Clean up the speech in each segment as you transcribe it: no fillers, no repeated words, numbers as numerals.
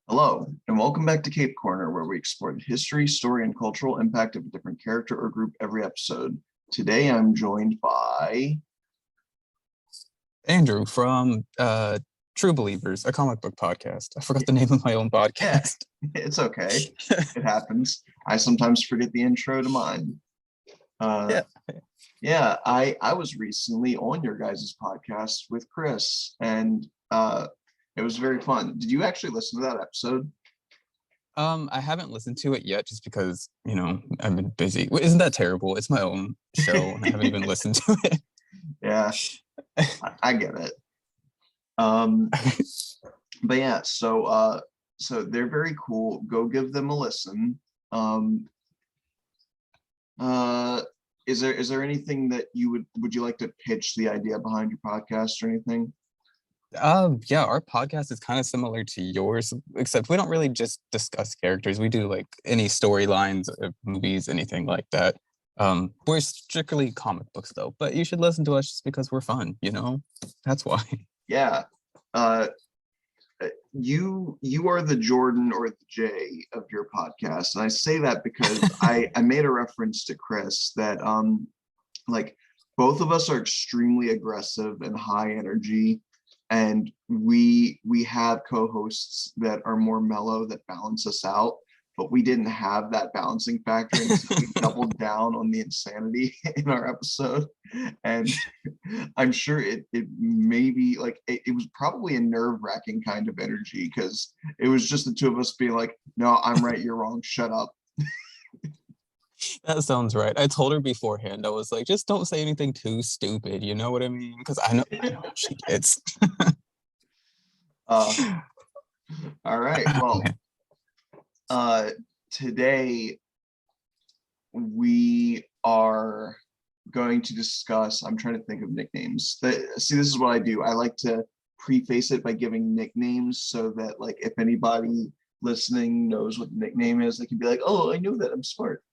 Hello, and welcome back to Cape Corner, where we explore the history, story, and cultural impact of a different character or group every episode. Today, I'm joined by Andrew from True Believers, a comic book podcast. I forgot the name of my own podcast. It's okay. It happens. I sometimes forget the intro to mine. I was recently on your guys' podcast with Chris, and it was very fun. Did you actually listen to that episode? I haven't listened to it yet just because, I've been busy. Isn't that terrible? It's my own show and I haven't even listened to it. Yeah, I get it. But yeah, so they're very cool. Go give them a listen. Is there anything that would you like to pitch the idea behind your podcast or anything? Yeah, our podcast is kind of similar to yours, except we don't really just discuss characters. We do like any storylines of movies, anything like that. We're strictly comic books though, but you should listen to us just because we're fun, That's why. Yeah. You are the Jordan or the Jay of your podcast. And I say that because I made a reference to Chris that like both of us are extremely aggressive and high energy. And we have co-hosts that are more mellow that balance us out, but we didn't have that balancing factor, and so we doubled down on the insanity in our episode. And I'm sure it maybe like it was probably a nerve-wracking kind of energy because it was just the two of us being like, no, I'm right, you're wrong, shut up. That sounds right. I told her beforehand, I was like, just don't say anything too stupid. You know what I mean? Because I know she gets. All right. Well, today we are going to discuss, I'm trying to think of nicknames. See, this is what I do. I like to preface it by giving nicknames so that like if anybody listening knows what the nickname is, they can be like, oh, I knew that, I'm smart.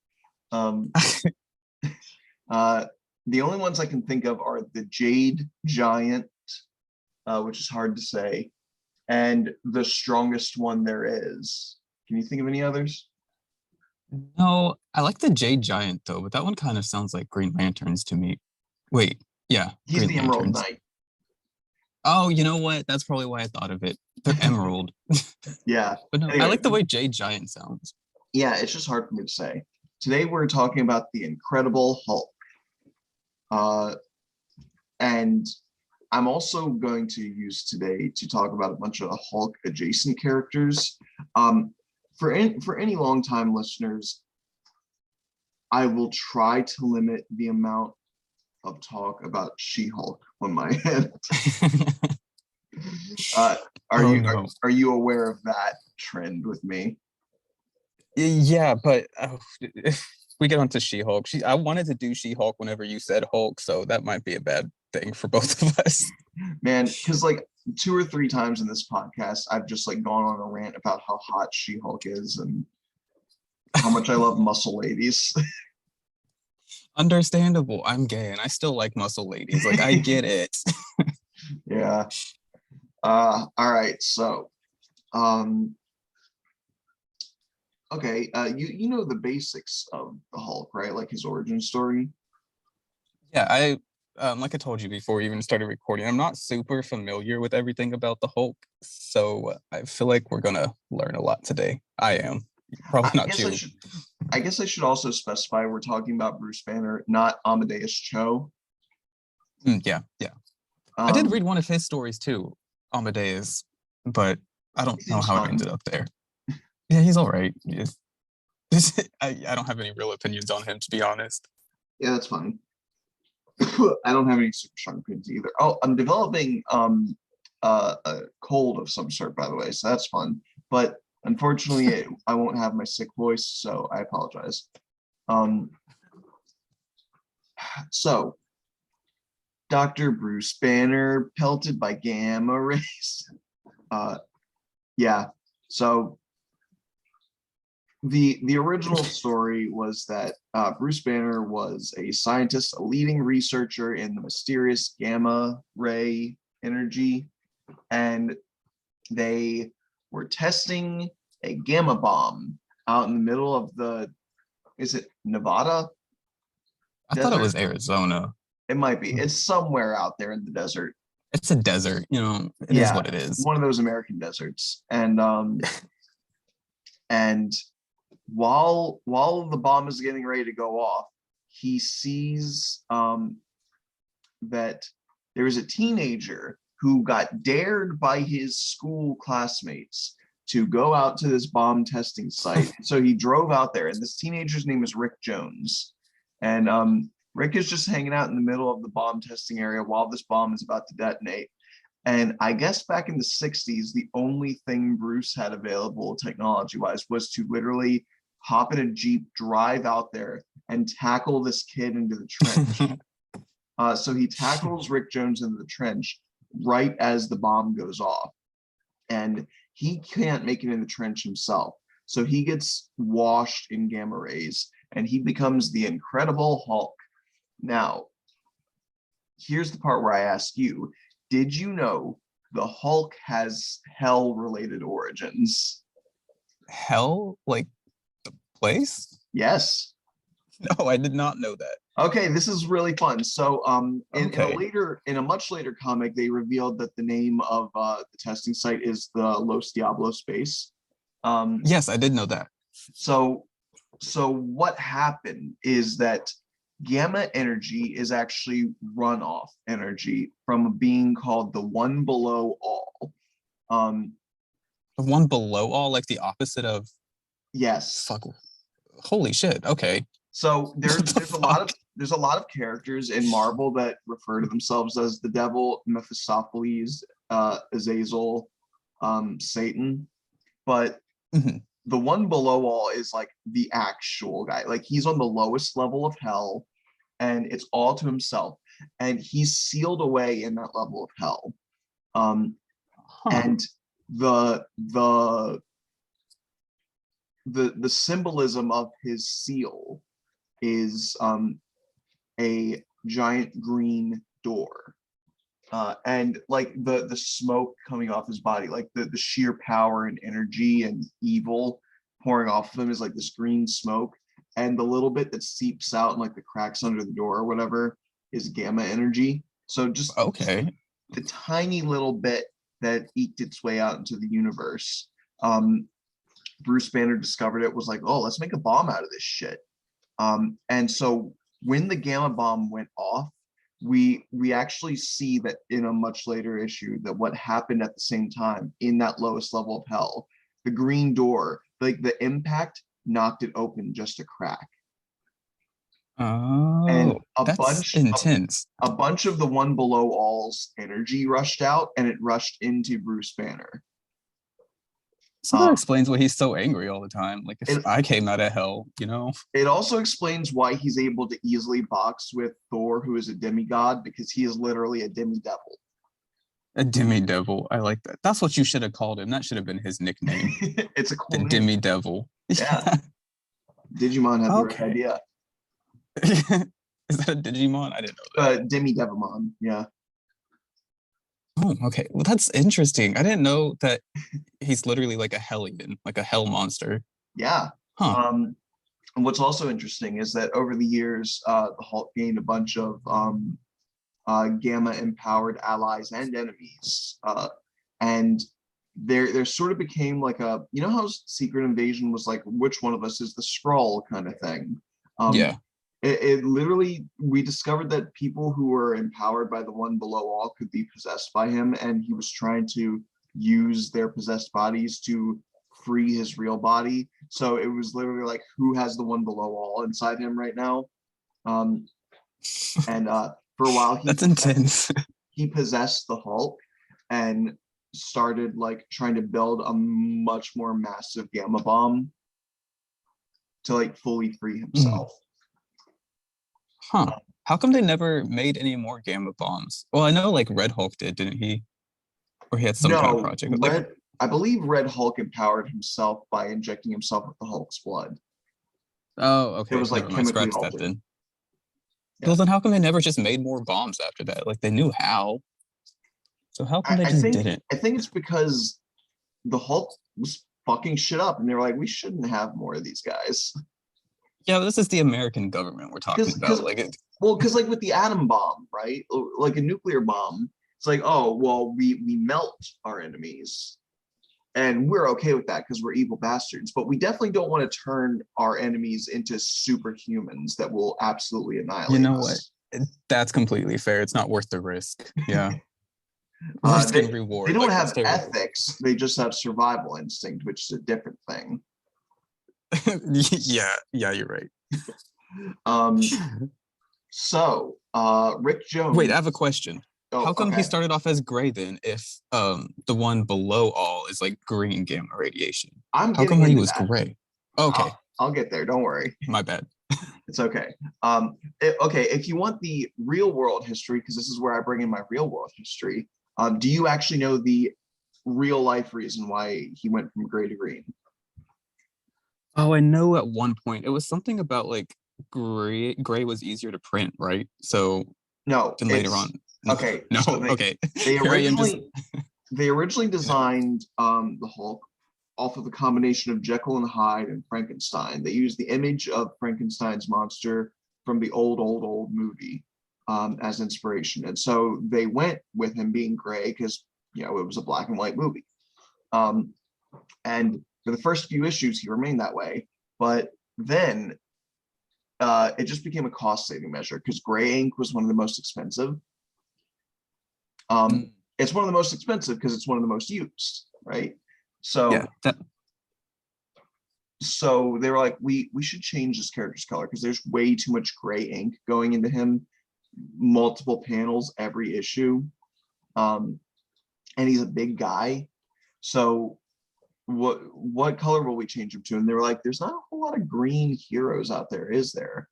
The only ones I can think of are the Jade Giant, which is hard to say, and the strongest one there is. Can you think of any others? No, I like the Jade Giant though, but that one kind of sounds like Green Lanterns to me. Wait, yeah, He's Green the Emerald Lanterns. Knight. Oh, you know what? That's probably why I thought of it. They're emerald. Yeah. But no, I Anyway, like the way Jade Giant sounds. yeah, it's just hard for me to say. Today we're talking about the Incredible Hulk. And I'm also going to use today to talk about a bunch of Hulk adjacent characters. For any longtime listeners, I will try to limit the amount of talk about She-Hulk on my head. Are you aware of that trend with me? Yeah, but if we get onto She-Hulk, I wanted to do She-Hulk whenever you said Hulk, so that might be a bad thing for both of us. Man, because like 2 or 3 times in this podcast, I've just like gone on a rant about how hot She-Hulk is and how much I love muscle ladies. Understandable. I'm gay and I still like muscle ladies. Like I get it. Yeah. All right. So, okay. You know the basics of the Hulk, right? Like his origin story. Yeah, I like I told you before we even started recording, I'm not super familiar with everything about the Hulk, so I feel like we're gonna learn a lot today. I am. Probably not you. I guess I should also specify we're talking about Bruce Banner, not Amadeus Cho. Yeah. I did read one of his stories too, Amadeus, but I don't know how it ended up there. Yeah, he's all right. I don't have any real opinions on him, to be honest. Yeah, that's fine. I don't have any super strong opinions either. Oh, I'm developing a cold of some sort, by the way, so that's fun. But unfortunately, I won't have my sick voice, so I apologize. So, Dr. Bruce Banner pelted by gamma rays. Yeah, so the original story was that Bruce Banner was a scientist, a leading researcher in the mysterious gamma ray energy, and they were testing a gamma bomb out in the middle of is it Nevada I thought it desert? was Arizona. It might be. Hmm. It's somewhere out there in the desert. It's a desert, it is Yeah, what it is. one of those American deserts. And while the bomb is getting ready to go off, he sees that there is a teenager who got dared by his school classmates to go out to this bomb testing site. So he drove out there, and this teenager's name is Rick Jones. And Rick is just hanging out in the middle of the bomb testing area while this bomb is about to detonate. And I guess back in the 60s, the only thing Bruce had available technology-wise was to literally hop in a Jeep, drive out there, and tackle this kid into the trench. So he tackles Rick Jones into the trench right as the bomb goes off. And he can't make it in the trench himself. So he gets washed in gamma rays and he becomes the Incredible Hulk. Now, here's the part where I ask you, did you know the Hulk has hell-related origins? Hell, like the place? Yes. No, I did not know that. Okay, this is really fun. So Okay. in a much later comic, they revealed that the name of the testing site is the Los Diablos base. Yes, I did know that. So what happened is that gamma energy is actually runoff energy from a being called the One Below All. The one below all, like the opposite of Yes. fuck. Holy shit. Okay. So What the fuck? there's a lot of characters in Marvel that refer to themselves as the devil, Mephistopheles, Azazel, Satan, but Mhm. the One Below All is like the actual guy. Like he's on the lowest level of hell, and it's all to himself, and he's sealed away in that level of hell. Huh. And the symbolism of his seal is a giant green door. And like the smoke coming off his body, like the sheer power and energy and evil pouring off of him is like this green smoke, and the little bit that seeps out and like the cracks under the door or whatever is gamma energy. So just Okay. the tiny little bit that eked its way out into the universe. Bruce Banner discovered it, was like, oh, let's make a bomb out of this shit. And so when the gamma bomb went off, we actually see that in a much later issue that what happened at the same time in that lowest level of hell, the green door, like the impact knocked it open just a crack. And Oh, that's intense. a bunch of the One Below All's energy rushed out, and it rushed into Bruce Banner. So that explains why he's so angry all the time. Like if It, I came out of hell. it also explains why he's able to easily box with Thor, who is a demigod, because he is literally a demi-devil. A demi devil. I like that. That's what you should have called him. That should have been his nickname. It's a The cool name. demi devil. Yeah. Digimon had the right Okay. idea. Is that a Digimon? I didn't know that. Demi-Devimon, yeah. Oh, okay. Well, that's interesting. I didn't know that he's literally like a hellion, like a hell monster. Yeah. Huh. And what's also interesting is that over the years, the Hulk gained a bunch of gamma-empowered allies and enemies. And there sort of became like you know how Secret Invasion was like, which one of us is the Skrull kind of thing? Yeah. It literally, we discovered that people who were empowered by the One Below All could be possessed by him, and he was trying to use their possessed bodies to free his real body. So it was literally like, who has the One Below All inside him right now? And for a while, That's intense. he possessed the Hulk and started like trying to build a much more massive gamma bomb to like fully free himself. Huh. How come they never made any more gamma bombs? Well, I know like Red Hulk did, didn't he? Or he had some kind of project. I believe Red Hulk empowered himself by injecting himself with the Hulk's blood. Oh, okay. It was like Never mind. chemically Scratch that altered. then. Yeah. Well, then how come they never just made more bombs after that? Like they knew how. So how come they just didn't? I think it's because the Hulk was fucking shit up, and they were like, we shouldn't have more of these guys. Yeah, this is the American government we're talking Because about. Like, well, because like with the atom bomb, right? Like a nuclear bomb, it's like, oh well, we melt our enemies, and we're okay with that because we're evil bastards. But we definitely don't want to turn our enemies into superhumans that will absolutely you annihilate know what? us. That's completely fair. It's not worth the risk. Yeah. Risk and They reward. don't Like, that's have terrible. ethics; they just have survival instinct, which is a different thing. Yeah, yeah, you're right. Um, so Rick Wait, I Jones. have a question. Oh, How come he okay. started off as gray then if the one below all is like green gamma radiation? I'm How come getting he into was that. gray? Okay, I'll get there. Don't worry. my bad. It's okay. Okay, if you want the real world history, because this is where I bring in my real world history, do you actually know the real life reason why he went from gray to green? Oh, I know at one point it was something about like gray was easier to print, right? So No, then later on, it's okay. no, So okay. they Here I am just originally designed the Hulk off of a combination of Jekyll and Hyde and Frankenstein. They used the image of Frankenstein's monster from the old movie as inspiration, and so they went with him being gray because it was a black and white movie. Um, and for the first few issues, he remained that way, but then it just became a cost saving measure because gray ink was one of the most expensive. mm, It's one of the most expensive because it's one of the most used, right? yeah, So that so they were like, we should change this character's color because there's way too much gray ink going into him, multiple panels every issue, and he's a big guy. So what color will we change him to? And they were like, there's not a whole lot of green heroes out there, is there?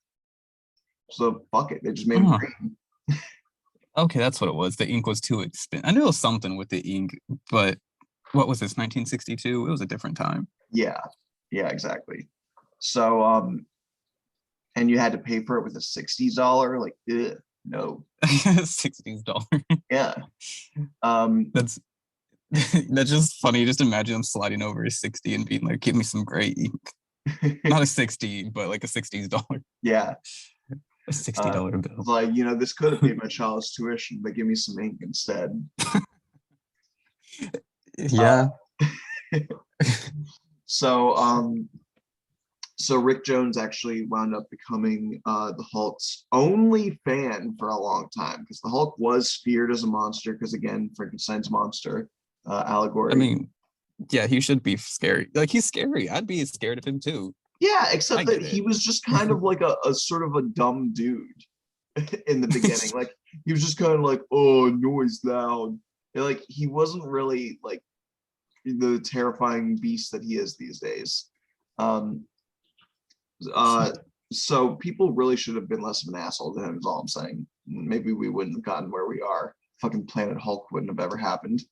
So fuck it, they just made him uh, green. okay, that's what it was. The ink was too expensive. I knew it was something with the ink, but what was this, 1962? It was a different time. Yeah, yeah, exactly. So and you had to pay for it with a $60, like, ugh, no. $60. Yeah. Um, That's that's just funny. Just imagine him sliding over a 60 and being like, give me some gray ink. Not a 60, but like a $60. yeah. A $60 It's bill. like, this could have paid my child's tuition, but give me some ink instead. Uh, Yeah. so so Rick Jones actually wound up becoming the Hulk's only fan for a long time because the Hulk was feared as a monster because again, Frankenstein's monster I allegory. mean, yeah, he should be scary. Like he's scary. I'd be scared of him too. Yeah, I except that get he it. was just kind of like a sort of a dumb dude in the beginning. Like he was just kind of like, oh, noise loud. And, like he wasn't really like the terrifying beast that he is these days. Um, uh, so people really should have been less of an asshole to him, is all I'm saying. Maybe we wouldn't have gotten where we are. Fucking Planet Hulk wouldn't have ever happened.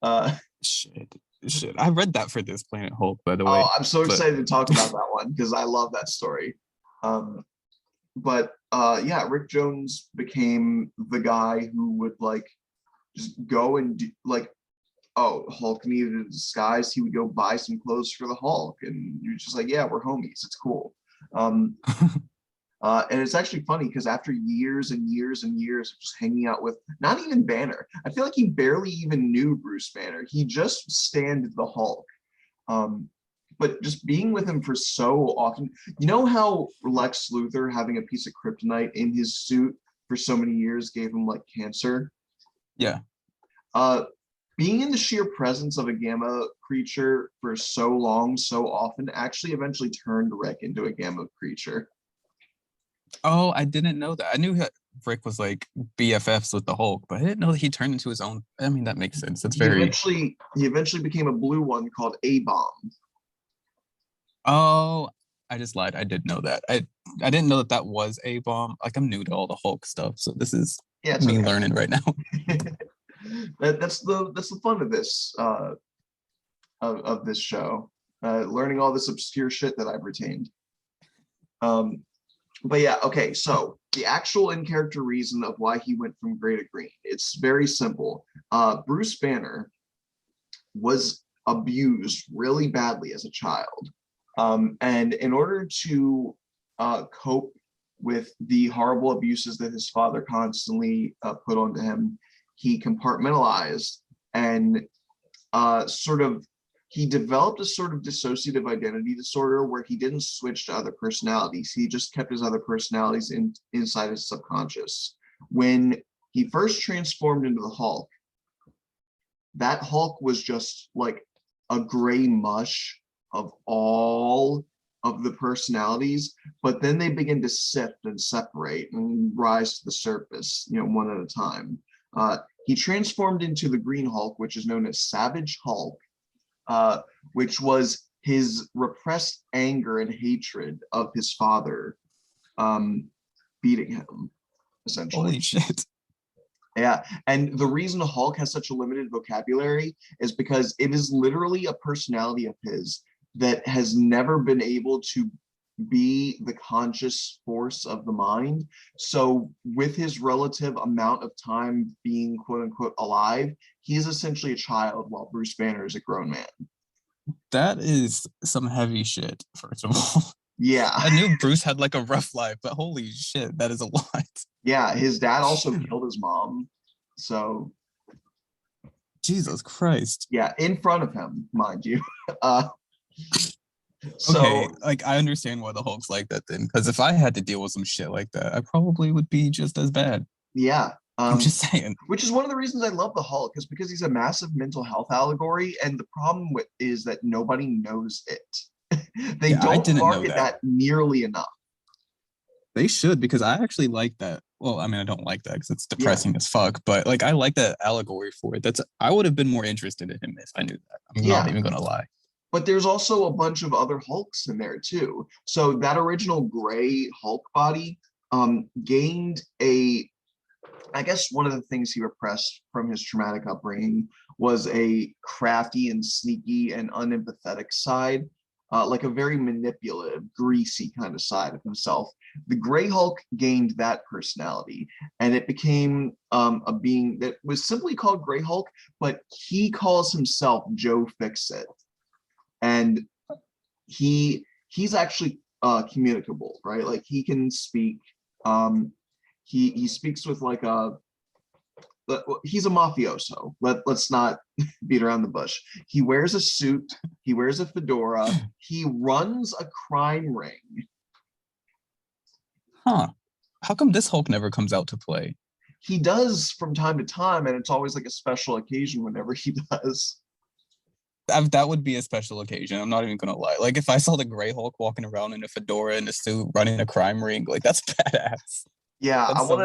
Uh, Shit. Shit. I read that for this Planet Hulk, by the oh, way. I'm so But excited to talk about that one because I love that story. But yeah, Rick Jones became the guy who would like just go and do, like, oh, Hulk needed a disguise. He would go buy some clothes for the Hulk, and you're just like, yeah, we're homies. It's cool. Um, and it's actually funny because after years and years and years of just hanging out with not even Banner, I feel like he barely even knew Bruce Banner. He just stanned the Hulk. Um, but just being with him for so often, how Lex Luthor having a piece of kryptonite in his suit for so many years gave him like cancer? yeah. Uh, being in the sheer presence of a gamma creature for so long, so often, actually eventually turned Rick into a gamma creature. Oh, I didn't know that. I knew that Rick was like BFFs with the Hulk, but I didn't know that he turned into his own. I mean, that makes sense. That's He very. eventually became a blue one called A Bomb. Oh, I just lied. I did know that. I didn't know that that was a bomb. Like I'm new to all the Hulk stuff, so this is Yeah, it's me okay. learning right now. That's the fun of this of this show, learning all this obscure shit that I've retained. But yeah, okay. So the actual in character reason of why he went from gray to green, it's very simple. Bruce Banner was abused really badly as a child. And in order to cope with the horrible abuses that his father constantly put onto him, he compartmentalized and sort of he developed a sort of dissociative identity disorder where he didn't switch to other personalities. He just kept his other personalities inside his subconscious. When he first transformed into the Hulk, that Hulk was just like a gray mush of all of the personalities, but then they begin to sift and separate and rise to the surface, one at a time. He transformed into the Green Hulk, which is known as Savage Hulk, which was his repressed anger and hatred of his father beating him, essentially. Holy shit. Yeah, and the reason Hulk has such a limited vocabulary is because it is literally a personality of his that has never been able to be the conscious force of the mind. So with his relative amount of time being quote unquote alive, he is essentially a child while Bruce Banner is a grown man. That is some heavy shit, first of all. Yeah. I knew Bruce had like a rough life, but holy shit, that is a lot. Yeah, his dad also killed his mom. So Jesus Christ. Yeah, in front of him, mind you. Okay, like I understand why the Hulk's like that then, because if I had to deal with some shit like that, I probably would be just as bad. Yeah. I'm just saying. Which is one of the reasons I love the Hulk, is because he's a massive mental health allegory, and the problem with is that nobody knows it. They don't market that nearly enough. They should, because I actually like that. Well, I mean, I don't like that because it's depressing as fuck, but like I like that allegory for it. I would have been more interested in him if I knew that. I'm not even gonna lie. But there's also a bunch of other Hulks in there too. So that original gray Hulk body gained I guess one of the things he repressed from his traumatic upbringing was a crafty and sneaky and unempathetic side, like a very manipulative, greasy kind of side of himself. The Gray Hulk gained that personality, and it became a being that was simply called Gray Hulk, but he calls himself Joe Fixit. And he's actually communicable, right? Like he can speak. He speaks with like he's a mafioso. Let's not beat around the bush. He wears a suit. He wears a fedora. He runs a crime ring. Huh. How come this Hulk never comes out to play? He does from time to time, and it's always like a special occasion whenever he does. That would be a special occasion. I'm not even gonna lie. Like if I saw the Gray Hulk walking around in a fedora and a suit, running a crime ring, like that's badass. Yeah, I want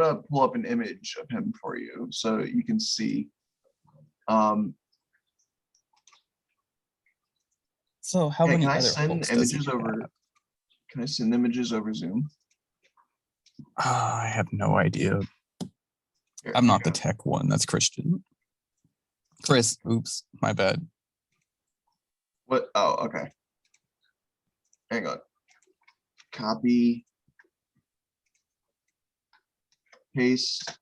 to pull up an image of him for you so you can see. So how many can I other send Hulks images over? Can I send images over Zoom? I have no idea. Here, I'm not the tech one. That's Christian. Chris, oops, my bad. What? Oh, okay. Hang on. Copy. Paste.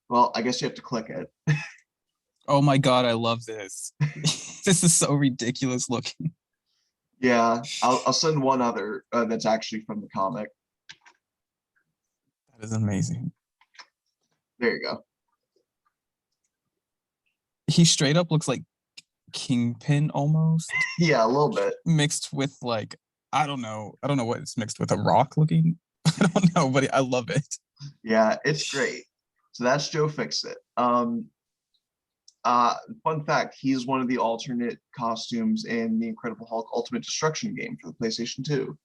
Well, I guess you have to click it. Oh my god, I love this. This is so ridiculous looking. Yeah, I'll send one other that's actually from the comic. That is amazing. There you go. He straight up looks like Kingpin almost. Yeah, a little bit. Mixed with like, I don't know what it's mixed with, a rock looking. I don't know, but I love it. Yeah, it's great. So that's Joe Fixit. Fun fact, he's one of the alternate costumes in the Incredible Hulk Ultimate Destruction game for the PlayStation 2.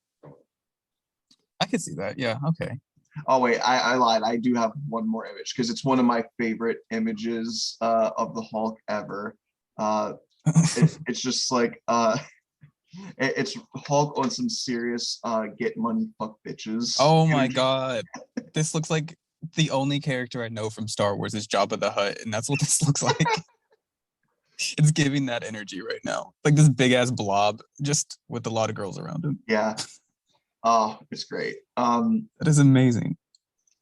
I could see that. Yeah, okay. Oh wait, I lied. I do have one more image because it's one of my favorite images of the Hulk ever. It's just like it's Hulk on some serious get money fuck bitches. Oh my god, this looks like the only character I know from Star Wars is Jabba the Hutt, and that's what this looks like. It's giving that energy right now, like this big ass blob, just with a lot of girls around him. Yeah. Oh, it's great. That is amazing.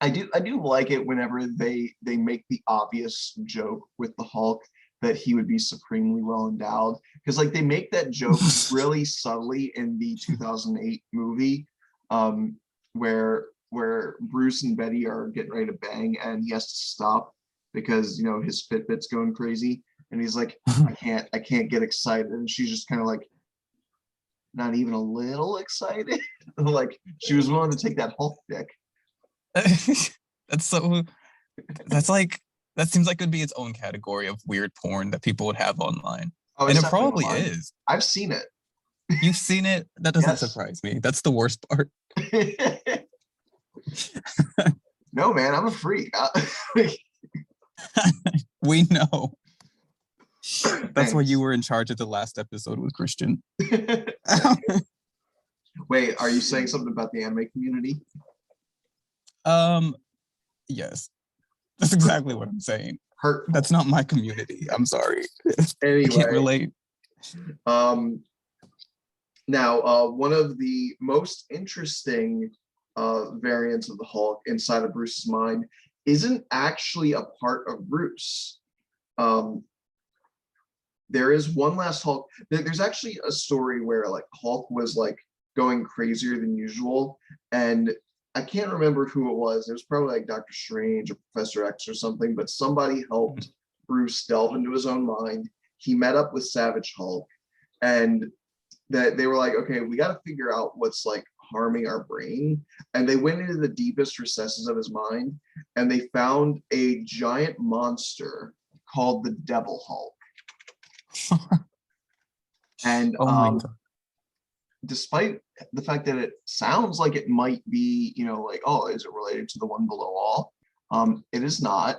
I do like it whenever they make the obvious joke with the Hulk that he would be supremely well endowed, because like they make that joke really subtly in the 2008 movie, where Bruce and Betty are getting ready to bang and he has to stop because his Fitbit's going crazy, and he's like, I can't get excited, and she's just kind of like, not even a little excited. Like she was willing to take that Hulk dick. That's so. That's like that seems like it would be its own category of weird porn that people would have online, Oh, and it's it definitely probably online. is. I've seen it. You've seen it. That doesn't Yes. surprise me. That's the worst part. No, man, I'm a freak. We know. That's why Thanks. you were in charge of the last episode with Christian. Wait, are you saying something about the anime community? Yes. That's exactly what I'm saying. Hurt. That's not my community. I'm sorry. Anyway, I can't relate. Now, one of the most interesting variants of the Hulk inside of Bruce's mind isn't actually a part of Bruce. There is one last Hulk. There's actually a story where like Hulk was like going crazier than usual, and I can't remember who it was. It was probably like Doctor Strange or Professor X or something, but somebody helped Bruce delve into his own mind. He met up with Savage Hulk, and that they were like, okay, we got to figure out what's like harming our brain. And they went into the deepest recesses of his mind, and they found a giant monster called the Devil Hulk. And Oh my God. despite the fact that it sounds like it might be, like, oh, is it related to the one below all? It is not.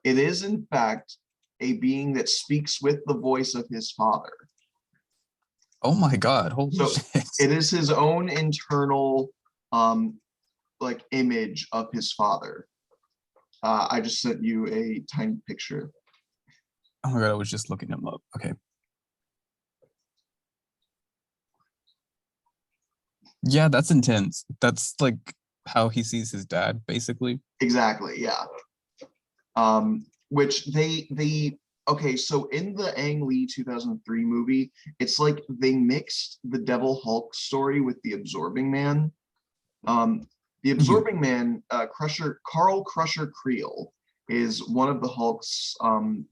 It is, in fact, a being that speaks with the voice of his father. Oh my God. Holy So shit. it is his own internal, like, image of his father. I just sent you a tiny picture. Oh my God. I was just looking him up. Okay. Yeah, that's intense. That's like how he sees his dad, basically. Exactly, yeah. Which they okay, so in the Ang Lee 2003 movie, it's like they mixed the Devil Hulk story with the Absorbing Man. The Absorbing Man, Carl Crusher Creel, is one of the Hulk's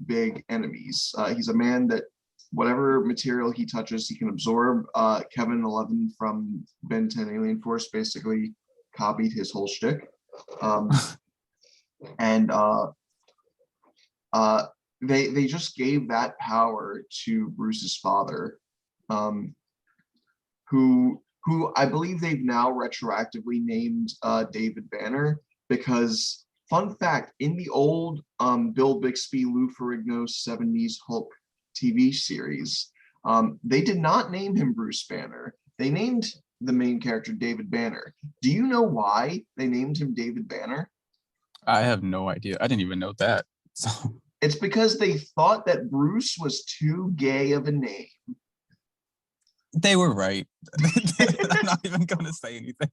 big enemies. He's a man that whatever material he touches, he can absorb. Kevin 11 from Ben 10 Alien Force basically copied his whole shtick. And they just gave that power to Bruce's father, who I believe they've now retroactively named David Banner, because fun fact, in the old Bill Bixby, Lou Ferrigno 70s Hulk TV series, they did not name him Bruce Banner. They named the main character David Banner. Do you know why they named him David Banner? I have no idea. I didn't even know that. So it's because they thought that Bruce was too gay of a name. they were right. I'm not even going to say anything.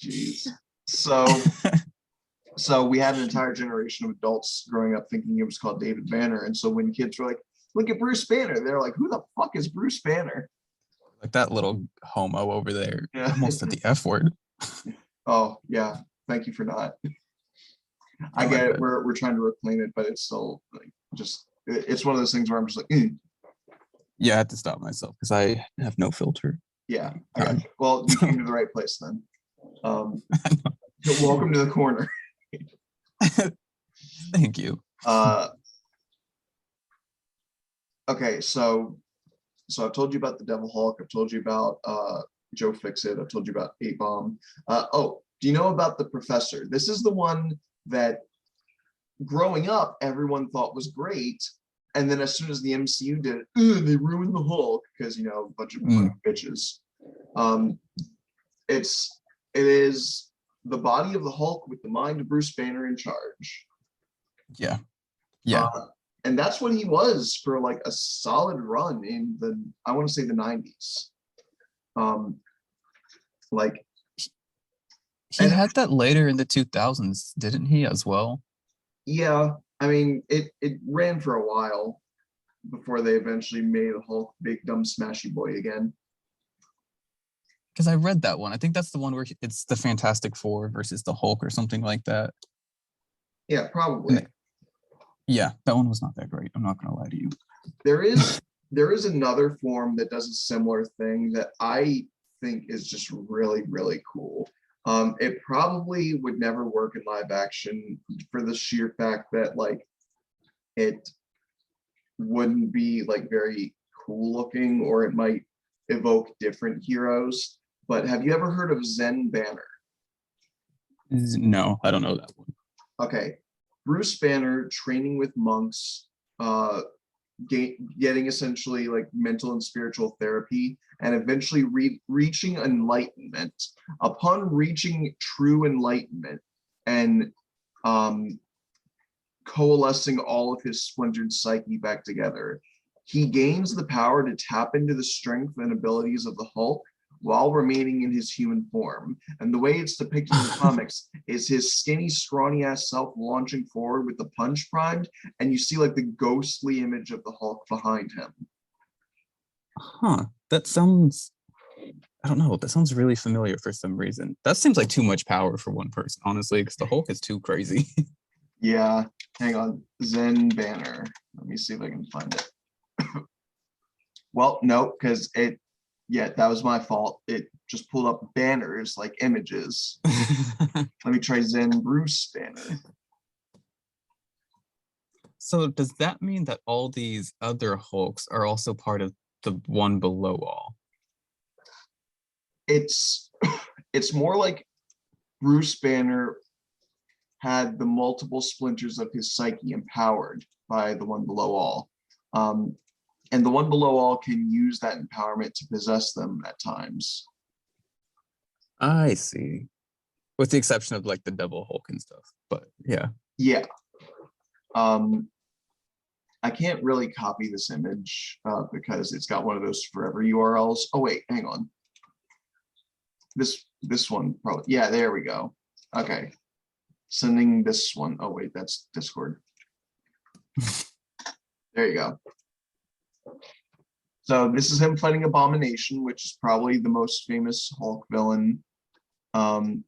Jeez. So we had an entire generation of adults growing up thinking it was called David Banner. And so when kids were like, look at Bruce Banner, they're like, who the fuck is Bruce Banner? Like that little homo over there. Yeah. Almost said the F word. Oh, yeah. Thank you for not. I get it. We're trying to reclaim it, but it's still like it's one of those things where I'm just like, Yeah, I had to stop myself because I have no filter. Yeah, I got you. Well, you came to the right place then. Welcome to the corner. Thank you. Okay, so I've told you about the Devil Hulk. I've told you about Joe Fixit. I've told you about 8-Bomb. Oh, do you know about the Professor? This is the one that growing up everyone thought was great, and then as soon as the MCU did it, they ruined the Hulk because a bunch of bitches. It is the body of the Hulk with the mind of Bruce Banner in charge. Yeah. And that's what he was for like a solid run in I want to say the 90s. Like he had that later in the 2000s, didn't he, as well? Yeah, I mean, it ran for a while before they eventually made Hulk big dumb smashy boy again. Because I read that one. I think that's the one where it's the Fantastic Four versus the Hulk or something like that. Yeah, And probably. yeah, that one was not that great. I'm not gonna lie to you. There is another form that does a similar thing that I think is just really, really cool. It probably would never work in live action for the sheer fact that like it wouldn't be like very cool looking, or it might evoke different heroes. But have you ever heard of Zen Banner? No, I don't know that one. Okay, Bruce Banner training with monks, uh, getting essentially like mental and spiritual therapy, and eventually reaching enlightenment. Upon reaching true enlightenment and um, coalescing all of his splintered psyche back together, he gains the power to tap into the strength and abilities of the Hulk while remaining in his human form. And the way it's depicted in the comics is his skinny, scrawny ass self launching forward with the punch primed, and you see like the ghostly image of the Hulk behind him. Huh. That sounds, I don't know. That sounds really familiar for some reason. That seems like too much power for one person, honestly, because the Hulk is too crazy. Yeah, hang on. Zen Banner. Let me see if I can find it. Well, no, because yeah, that was my fault. It just pulled up banners like images. Let me try Zen Bruce Banner. So does that mean that all these other Hulks are also part of the one below all? It's it's more like Bruce Banner had the multiple splinters of his psyche empowered by the one below all. And the one below all can use that empowerment to possess them at times. I see. With the exception of like the double Hulk and stuff. But yeah. Yeah. Um, I can't really copy this image because it's got one of those forever URLs. Oh wait, hang on. This one probably. Yeah, there we go. Okay. Sending this one. Oh wait, that's Discord. There you go. So this is him fighting Abomination, which is probably the most famous Hulk villain. Emil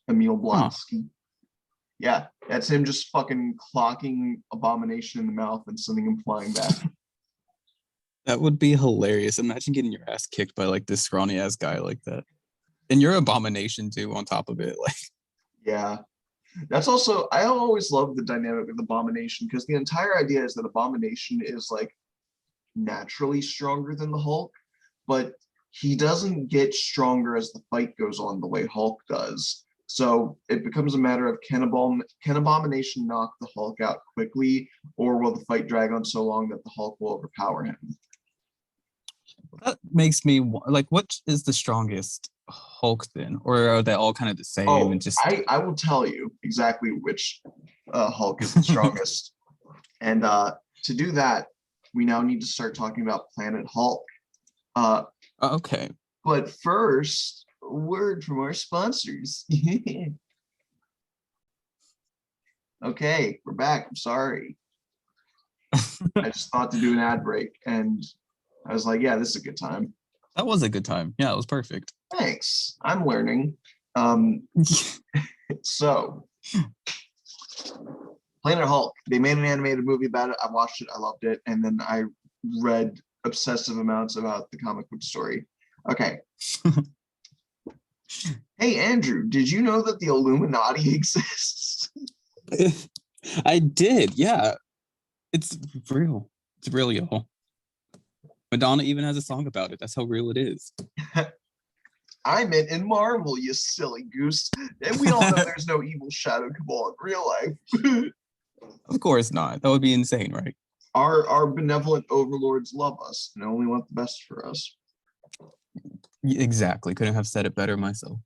Blonsky. Yeah, that's him just fucking clocking Abomination in the mouth and sending him flying back. That would be hilarious. Imagine getting your ass kicked by like this scrawny ass guy like that. And your Abomination too on top of it. Like Yeah. That's also, I always love the dynamic with Abomination because the entire idea is that Abomination is like naturally stronger than the Hulk, but he doesn't get stronger as the fight goes on the way Hulk does. So it becomes a matter of can Abomination knock the Hulk out quickly, or will the fight drag on so long that the Hulk will overpower him? that makes me like, what is the strongest Hulk then? Or are they all kind of the same Oh, and just I will tell you exactly which Hulk is the strongest. And to do that, we now need to start talking about Planet Hulk. okay. But first, a word from our sponsors. Okay, we're back. I'm sorry. I just thought to do an ad break, and I was like, yeah, this is a good time. That was a good time. Yeah, it was perfect. Thanks. I'm learning. So, Planet Hulk, they made an animated movie about it. I watched it. I loved it. And then I read obsessive amounts about the comic book story. Okay. Hey, Andrew, did you know that the Illuminati exists? I did, yeah. It's real. It's real, y'all. Madonna even has a song about it. That's how real it is. I meant in Marvel, you silly goose. And we all know there's no evil Shadow Cabal in real life. Of course not. That would be insane, right? Our benevolent overlords love us and only want the best for us. Exactly. Couldn't have said it better myself.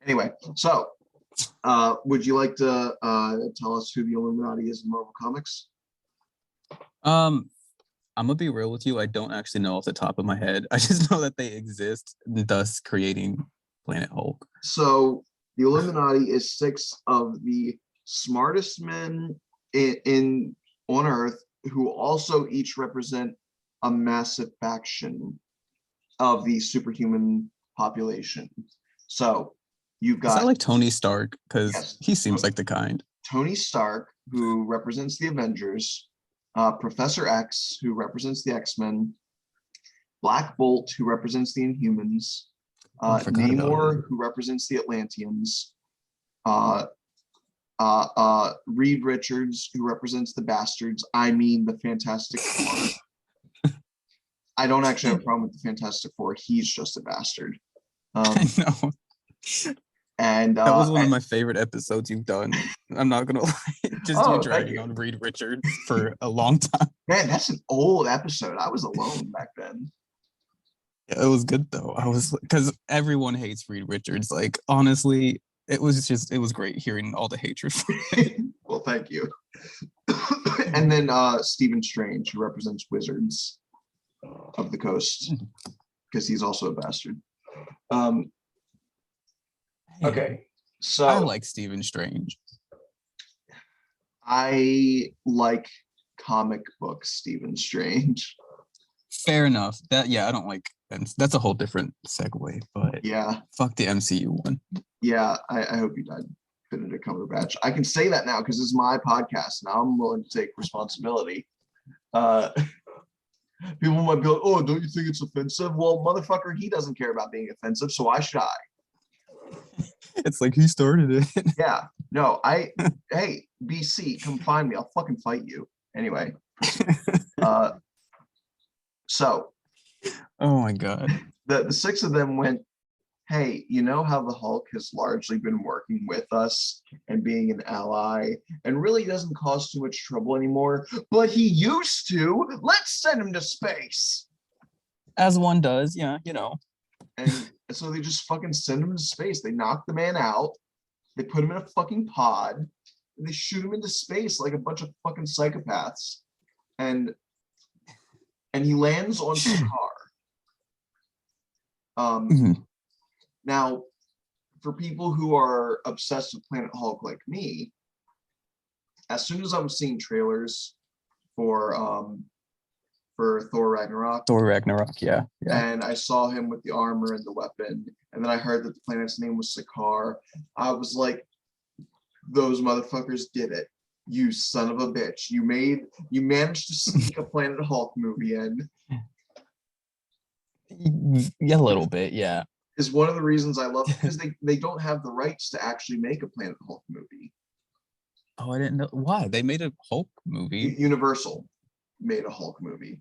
Anyway, so would you like to tell us who the Illuminati is in Marvel Comics? I'm gonna be real with you. I don't actually know off the top of my head. I just know that they exist, thus creating Planet Hulk. So the Illuminati is six of the smartest men in on Earth who also each represent a massive faction of the superhuman population. So you've Is that got, like Tony Stark? Because yes, he seems like the kind. Tony Stark, who represents the Avengers, Professor X, who represents the X-Men, Black Bolt, who represents the Inhumans, Oh, I forgot about Namor, him. who represents the Atlanteans, uh, Reed Richards, who represents the Bastards. I mean the Fantastic Four. I don't actually have a problem with the Fantastic Four. He's just a bastard. I know. And That was one of my favorite episodes you've done. I'm not gonna lie. Just you oh, thank dragging you. on Reed Richards for a long time. Man, that's an old episode. I was alone back then. Yeah, it was good though. I was because everyone hates Reed Richards. Like honestly, it was great hearing all the hatred for him. Well, thank you. And then Stephen Strange, who represents Wizards of the Coast, because he's also a bastard. Okay, so I like Stephen Strange. I like comic book Stephen Strange. Fair enough. I don't like that's a whole different segue, but Yeah, fuck the MCU one. yeah. I hope you died, Benedict Cumberbatch. I can say that now because this is my podcast, and I'm willing to take responsibility. People might be like, "Oh, don't you think it's offensive?" Well, motherfucker, he doesn't care about being offensive, so why should I? It's like he started it. Yeah, no, hey, BC, come find me. I'll fucking fight you. Anyway, so Oh my god. the six of them went, hey, you know how the Hulk has largely been working with us and being an ally and really doesn't cause too much trouble anymore, but he used to. Let's send him to space. As one does, yeah, you know. And so they just fucking send him to space. They knock the man out. They put him in a fucking pod. And they shoot him into space like a bunch of fucking psychopaths. And he lands on Sakaar. Mhm. Now, for people who are obsessed with Planet Hulk like me, as soon as I was seeing trailers for Thor Ragnarok, Thor Ragnarok, yeah. and I saw him with the armor and the weapon, and then I heard that the planet's name was Sakaar, I was like, those motherfuckers did it. You son of a bitch. You managed to sneak a Planet Hulk movie in. Yeah, a little bit, yeah. Is one of the reasons I love it, because they don't have the rights to actually make a Planet Hulk movie. Oh, I didn't know. Why? They made a Hulk movie. Universal made a Hulk movie.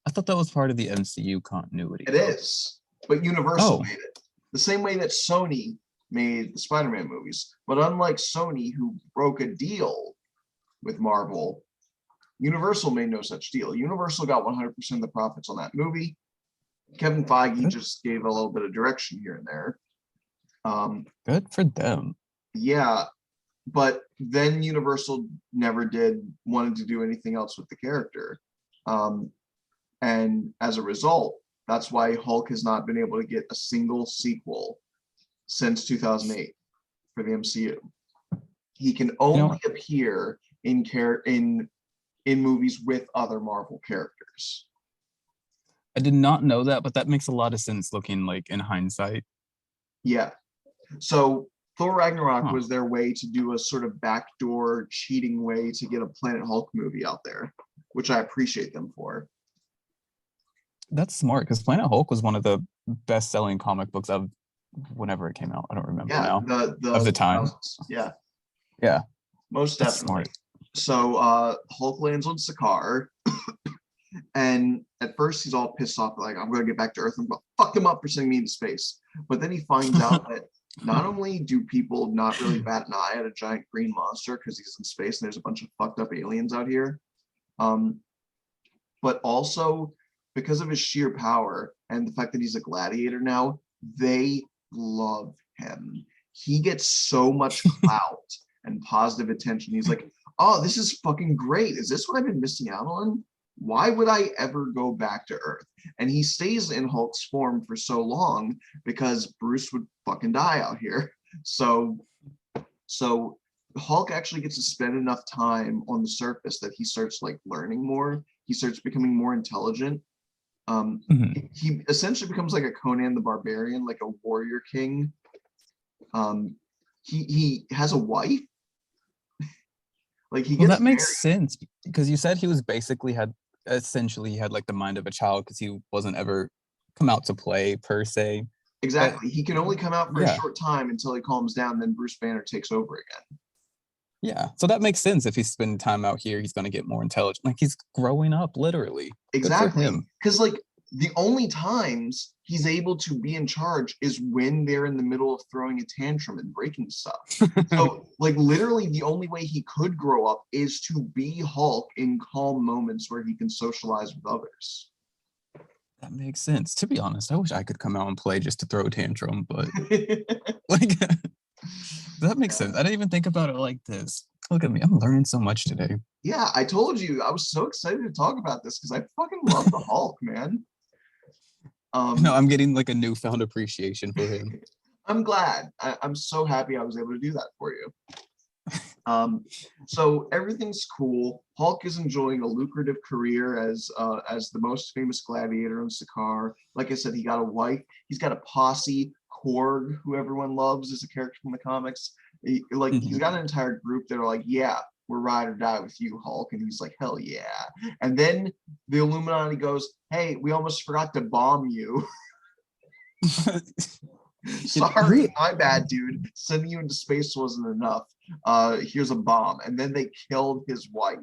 I thought that was part of the MCU continuity. It is, but Universal Oh. made it. The same way that Sony made the Spider-Man movies. But unlike Sony, who broke a deal with Marvel, Universal made no such deal. Universal got 100% of the profits on that movie. Kevin Feige just gave a little bit of direction here and there. Good for them. Yeah, but then Universal never wanted to do anything else with the character. And as a result, that's why Hulk has not been able to get a single sequel since 2008 for the MCU. He can only appear in movies with other Marvel characters. I did not know that, but that makes a lot of sense looking like in hindsight. Yeah. So Thor Ragnarok was their way to do a sort of backdoor cheating way to get a Planet Hulk movie out there, which I appreciate them for. That's smart because Planet Hulk was one of the best-selling comic books of whenever it came out. I don't remember now. Of the time. Yeah. Yeah. Most That's definitely. smart. So Hulk lands on Sakaar. And at first he's all pissed off, like, I'm gonna get back to Earth and fuck them up for sending me into space. But then he finds out that not only do people not really bat an eye at a giant green monster because he's in space and there's a bunch of fucked up aliens out here, but also because of his sheer power and the fact that he's a gladiator now, they love him. He gets so much clout and positive attention. He's like, oh, this is fucking great. Is this what I've been missing out on? why would I ever go back to Earth? And he stays in Hulk's form for so long because Bruce would fucking die out here. So Hulk actually gets to spend enough time on the surface that he starts like learning more. He starts becoming more intelligent. Mhm. He essentially becomes like a Conan the Barbarian, like a warrior king. He has a wife. Like he Well, gets that makes married. sense because you said he was basically had essentially had like the mind of a child because he wasn't ever come out to play per se. But Exactly. He can only come out for a yeah, short time until he calms down, then Bruce Banner takes over again. yeah. So that makes sense. If he's spending time out here, he's gonna get more intelligent. Like he's growing up, literally. Good for Exactly. him. Because like the only times he's able to be in charge is when they're in the middle of throwing a tantrum and breaking stuff. So like literally the only way he could grow up is to be Hulk in calm moments where he can socialize with others. That makes sense. To be honest, I wish I could come out and play just to throw a tantrum, but like that makes sense. I didn't even think about it like this. Look at me. I'm learning so much today. Yeah, I told you I was so excited to talk about this because I fucking love the Hulk, man. No, Um, I'm getting like a newfound appreciation for him. I'm glad. I'm so happy I was able to do that for you. So everything's cool. Hulk is enjoying a lucrative career as the most famous gladiator on Sakaar. Like I said, he got a wife. He's got a posse. Korg, who everyone loves, is a character from the comics. He's Mhm. got an entire group that are like, yeah, we're ride or die with you, Hulk. And he's like, hell yeah. And then the Illuminati goes, hey, we almost forgot to bomb you. Who Sorry, my bad, dude. Sending you into space wasn't enough. Here's a bomb. And then they killed his wife.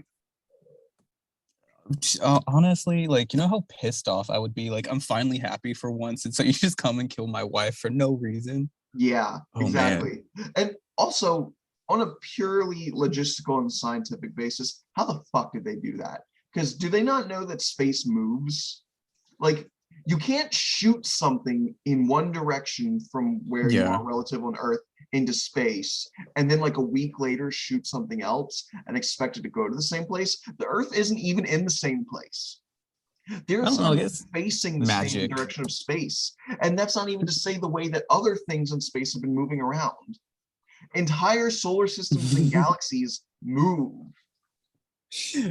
honestly, like, you know how pissed off I would be? Like, I'm finally happy for once. And so you just come and kill my wife for no reason. Yeah, Oh, man. exactly. And also, on a purely logistical and scientific basis, how the fuck did they do that? Because do they not know that space moves? Like, you can't shoot something in one direction from where you Yeah. are relative on Earth into space, and then like a week later shoot something else and expect it to go to the same place. The Earth isn't even in the same place. They're I don't know. I essentially guess facing the same magic. direction of space. And that's not even to say the way that other things in space have been moving around. Entire solar systems and galaxies move.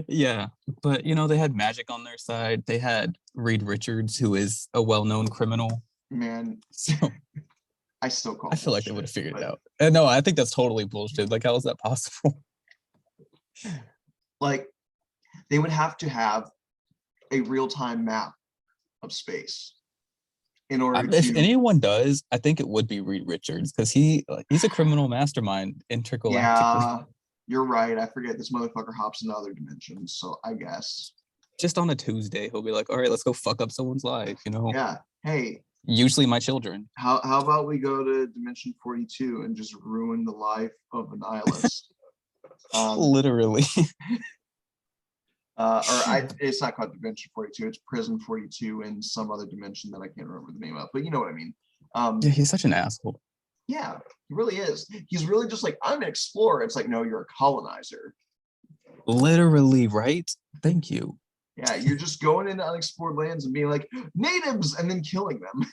Yeah. But, you know, they had magic on their side. They had Reed Richards, who is a well known criminal. Man, So I still I call feel like they would bullshit. have figured it But out. And no, I think that's totally bullshit. Like, how is that possible? like they would have to have a real-time map of space in order If to, anyone does, I think it would be Reed Richards because he's a criminal mastermind intergalactically. yeah, you're right. I forget this motherfucker hops into other dimensions. So I guess. Just on a Tuesday, he'll be like, "All right, let's go fuck up someone's life," you know. Yeah. Hey, Usually my children. how about we go to Dimension 42 and just ruin the life of a nihilist? Um, Literally. it's not called Dimension 42, it's Prison 42 in some other dimension that I can't remember the name of, but you know what I mean. Yeah, Um, he's such an asshole. yeah, he really is. He's really just like, I'm an explorer. It's like, no, you're a colonizer. Literally, right? Thank you. Yeah, you're just going into unexplored lands and being like, natives, and then killing them.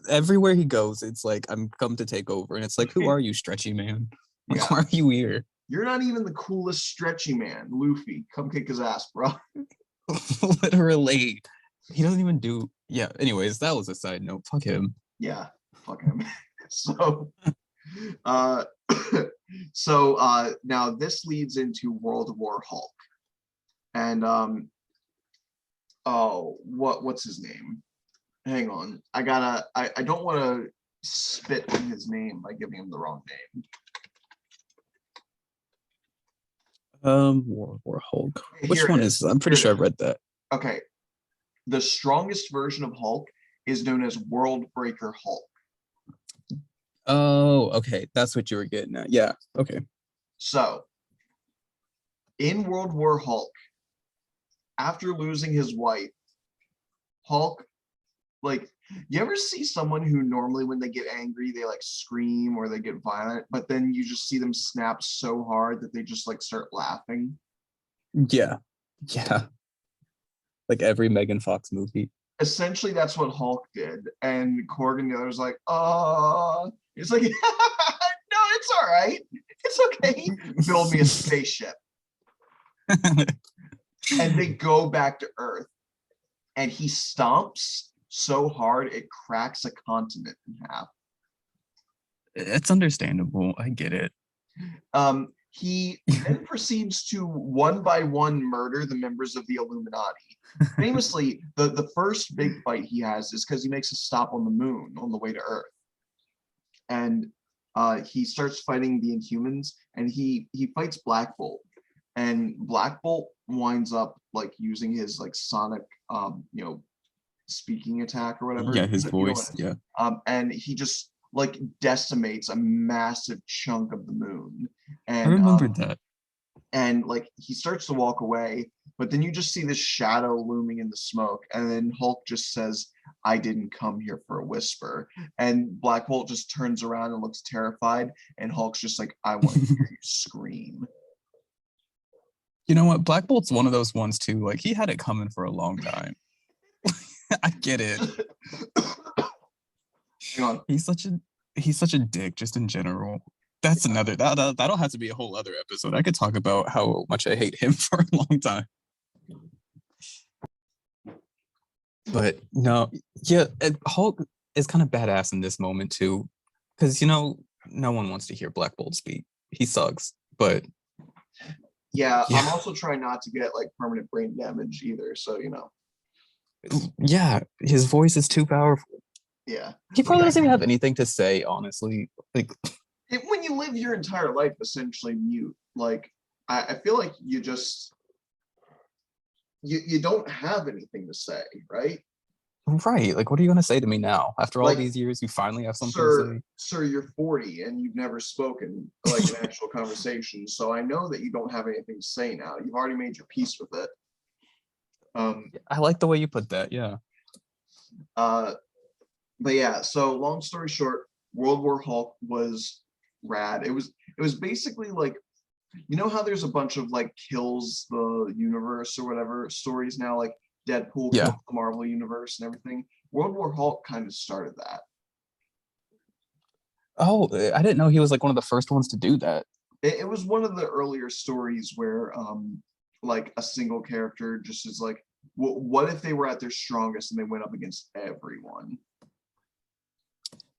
Everywhere he goes, it's like I'm come to take over, and it's like, who are you, stretchy man? Like, Yeah, why are you here? you're not even the coolest stretchy man. Luffy, come kick his ass, bro. Literally, he doesn't even do. Yeah. Anyways, that was a side note. Fuck him. Yeah, fuck him. So, uh, now this leads into World War Hulk. And oh, what's his name? Hang on. I don't want to spit on his name by giving him the wrong name. War Hulk. Here Which it one is. is? I'm pretty Here it sure I've is. read that. Okay. The strongest version of Hulk is known as World Breaker Hulk. Oh, okay. That's what you were getting at. Yeah. Okay. So, in World War Hulk, after losing his wife, Hulk, like, you ever see someone who normally when they get angry, they like scream or they get violent, but then you just see them snap so hard that they just like start laughing? Yeah. Yeah, like every Megan Fox movie. Essentially, that's what Hulk did. And Korg and the others like, it's like, no, it's all right. It's okay. Build me a spaceship. And they go back to Earth. And he stomps so hard it cracks a continent in half. It's understandable. I get it. He then proceeds to one by one murder the members of the Illuminati. Famously, the first big fight he has is because he makes a stop on the moon on the way to Earth. And he starts fighting the Inhumans, and he fights Black Bolt. And Black Bolt winds up like using his like sonic speaking attack or whatever. Yeah, his voice. Yeah. And he just like decimates a massive chunk of the moon. I And remembered that. and like he starts to walk away, but then you just see this shadow looming in the smoke, and then Hulk just says, "I didn't come here for a whisper." And Black Bolt just turns around and looks terrified, and Hulk's just like, "I want to hear you scream." You know what? Black Bolt's one of those ones too. Like he had it coming for a long time. I get it. Hang on. He's such a dick just in general. That's another that'll have to be a whole other episode. I could talk about how much I hate him for a long time. But no, yeah, Hulk is kind of badass in this moment too, because no one wants to hear Black Bolt speak. He sucks, but yeah, I'm also trying not to get like permanent brain damage either. So yeah, his voice is too powerful. Yeah, he probably doesn't even have anything to say, honestly. Like when you live your entire life essentially mute, like I feel like you just you don't have anything to say, right? Right. Like, what are you going to say to me now? After all Like, these years, you finally have something to say? Sir, you're 40 and you've never spoken like an actual conversation. So I know that you don't have anything to say now. You've already made your peace with it. I like the way you put that. Yeah. But yeah, so long story short, World War Hulk was rad. It was basically like, you know how there's a bunch of like kills the universe or whatever stories now, like Deadpool kills the Marvel universe and everything. World War Hulk kind of started that. Oh, I didn't know he was like one of the first ones to do that. It was one of the earlier stories where like a single character just is like, what if they were at their strongest and they went up against everyone?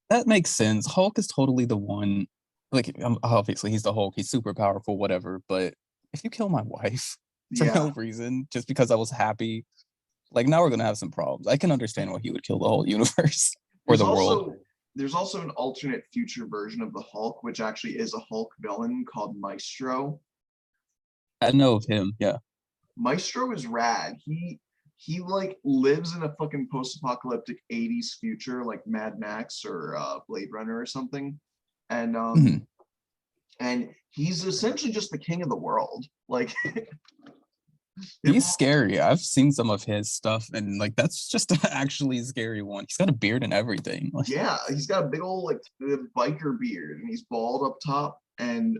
That makes sense. Hulk is totally the one. Like, obviously, he's the Hulk. He's super powerful, whatever. But if you kill my wife for no reason, just because I was happy, like now we're gonna have some problems. I can understand why he would kill the whole universe or the world. There's also an alternate future version of the Hulk, which actually is a Hulk villain called Maestro. I know of him. Yeah. Maestro is rad. He like lives in a fucking post-apocalyptic 80s future like Mad Max or Blade Runner or something. And and he's essentially just the king of the world. Like he's scary. I've seen some of his stuff, and like that's just an actually scary one. He's got a beard and everything. Like, yeah, he's got a big old like biker beard, and he's bald up top. And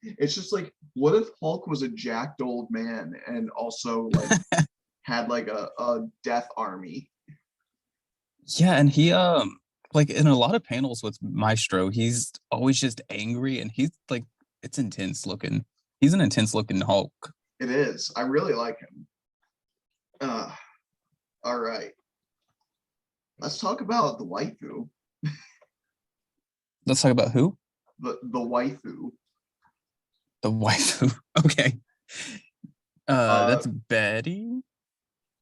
it's just like, what if Hulk was a jacked old man and also like had like a death army? Yeah, and he like in a lot of panels with Maestro, he's always just angry, and he's like, it's intense looking. He's an intense looking Hulk. It is. I really like him. All right. Let's talk about the waifu. Let's talk about who? The waifu. The waifu. Okay. That's Betty?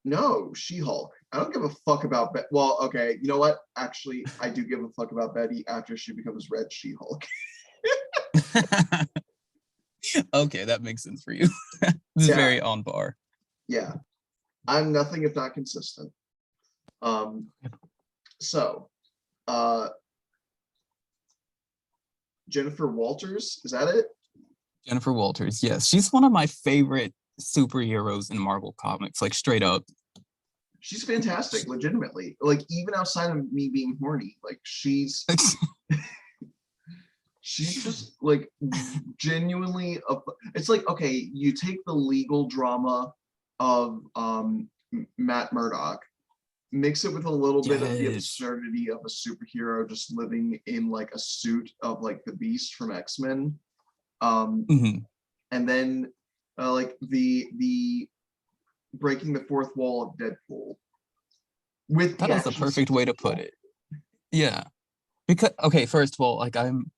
No, She-Hulk. I don't give a fuck about Betty. Well, okay, you know what? Actually, I do give a fuck about Betty after she becomes Red She-Hulk. Okay, that makes sense for you. This is very on par. Yeah. I'm nothing if not consistent. So Jennifer Walters, is that it? Jennifer Walters, yes. She's one of my favorite superheroes in Marvel Comics, like straight up. She's fantastic, legitimately. Like even outside of me being horny, like she's She's just like genuinely it's like, okay, you take the legal drama of Matt Murdock, mix it with a little bit of the Yes. absurdity of a superhero just living in like a suit of like the Beast from X-Men. Mhm. And then like the breaking the fourth wall of Deadpool with That the is the action perfect scenes way as to put well. it. Yeah. Because okay, first of all, like I'm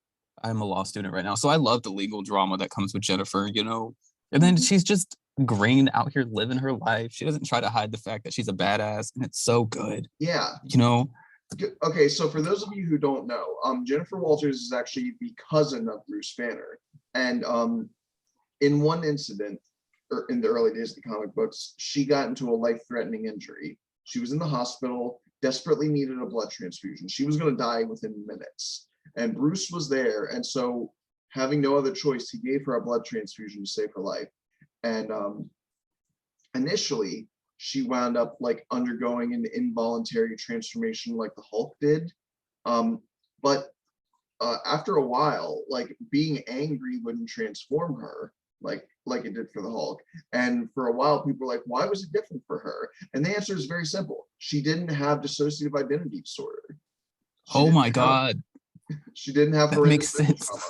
a law student right now, so I love the legal drama that comes with Jennifer, you know. And then Mhm. she's just green out here living her life. She doesn't try to hide the fact that she's a badass, and it's so good, Yeah. you know. Okay, so for those of you who don't know, Jennifer Walters is actually the cousin of Bruce Banner, and in one incident, or in the early days of the comic books, she got into a life-threatening injury. She was in the hospital, desperately needed a blood transfusion. She was going to die within minutes, and Bruce was there, and so having no other choice, he gave her a blood transfusion to save her life. And initially, she wound up like undergoing an involuntary transformation like the Hulk did. But after a while, like being angry wouldn't transform her like it did for the Hulk. And for a while, people were like, "Why was it different for her?" And the answer is very simple: she didn't have dissociative identity disorder. She Oh didn't my have god, she didn't have that makes hereditary sense. trauma.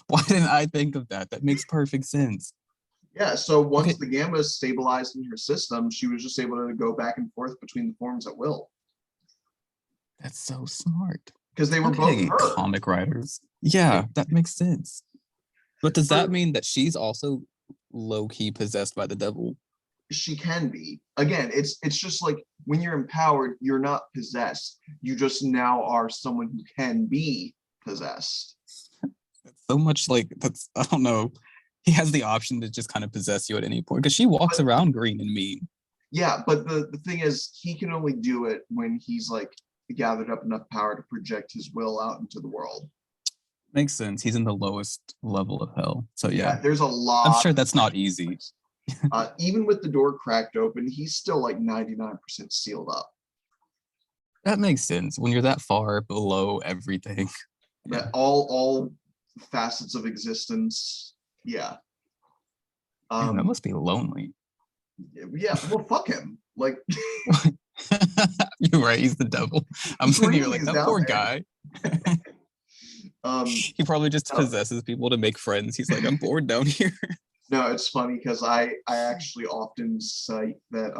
Why didn't I think of that? That makes perfect sense. Yeah, so once Okay, the gamma stabilized in her system, she was just able to go back and forth between the forms at will that's so smart. because they were both Okay, her. comic writers. Yeah, Like that makes sense. But does that for mean that she's also low key possessed by the devil? she can be. Again, it's just like when you're empowered, you're not possessed. You just now are someone who can be possessed. That's so much like that's I don't know. He has the option to just kind of possess you at any point because she walks But around green and mean. yeah, but the thing is, he can only do it when he's like gathered up enough power to project his will out into the world. Makes sense. He's in the lowest level of hell. So yeah, Yeah, there's a I'm lot sure of that's not easy. place. Even with the door cracked open, he's still like 99% sealed up. That makes sense. When you're that far below everything. Yeah. That all facets of existence. Yeah. Damn, that Um, must be lonely. yeah, well, fuck him. Like You're right, he's the devil. I'm he sitting here really like is that down poor there. guy. Um, He probably just no, possesses people to make friends. He's like, I'm bored down here. no, it's funny because I actually often cite that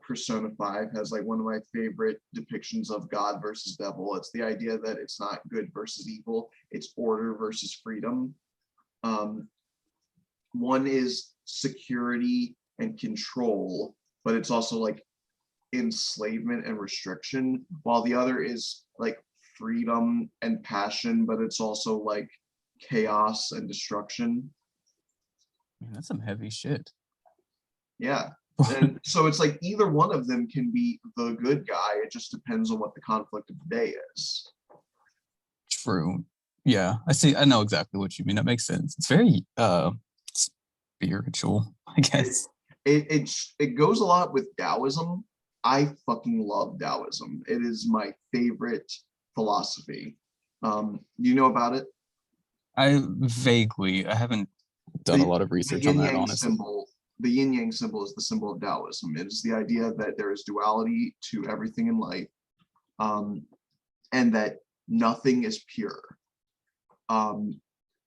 Persona 5 has like one of my favorite depictions of God versus devil. It's the idea that it's not good versus evil, it's order versus freedom. Um, one is security and control, but it's also like enslavement and restriction, while the other is like freedom and passion, but it's also like chaos and destruction. Man, that's some heavy shit. Yeah. And so it's like either one of them can be the good guy. It just depends on what the conflict of the day is. True. Yeah, I see. I know exactly what you mean. That makes sense. It's very spiritual, I It guess. it goes a lot with Taoism. I fucking love Taoism. It is my favorite philosophy. Do you know about it? I haven't done a The lot of the research on yin that, yang honestly. symbol, the yin yang symbol is the symbol of Taoism. It is the idea that there is duality to everything in life, um, and that nothing is pure. Um,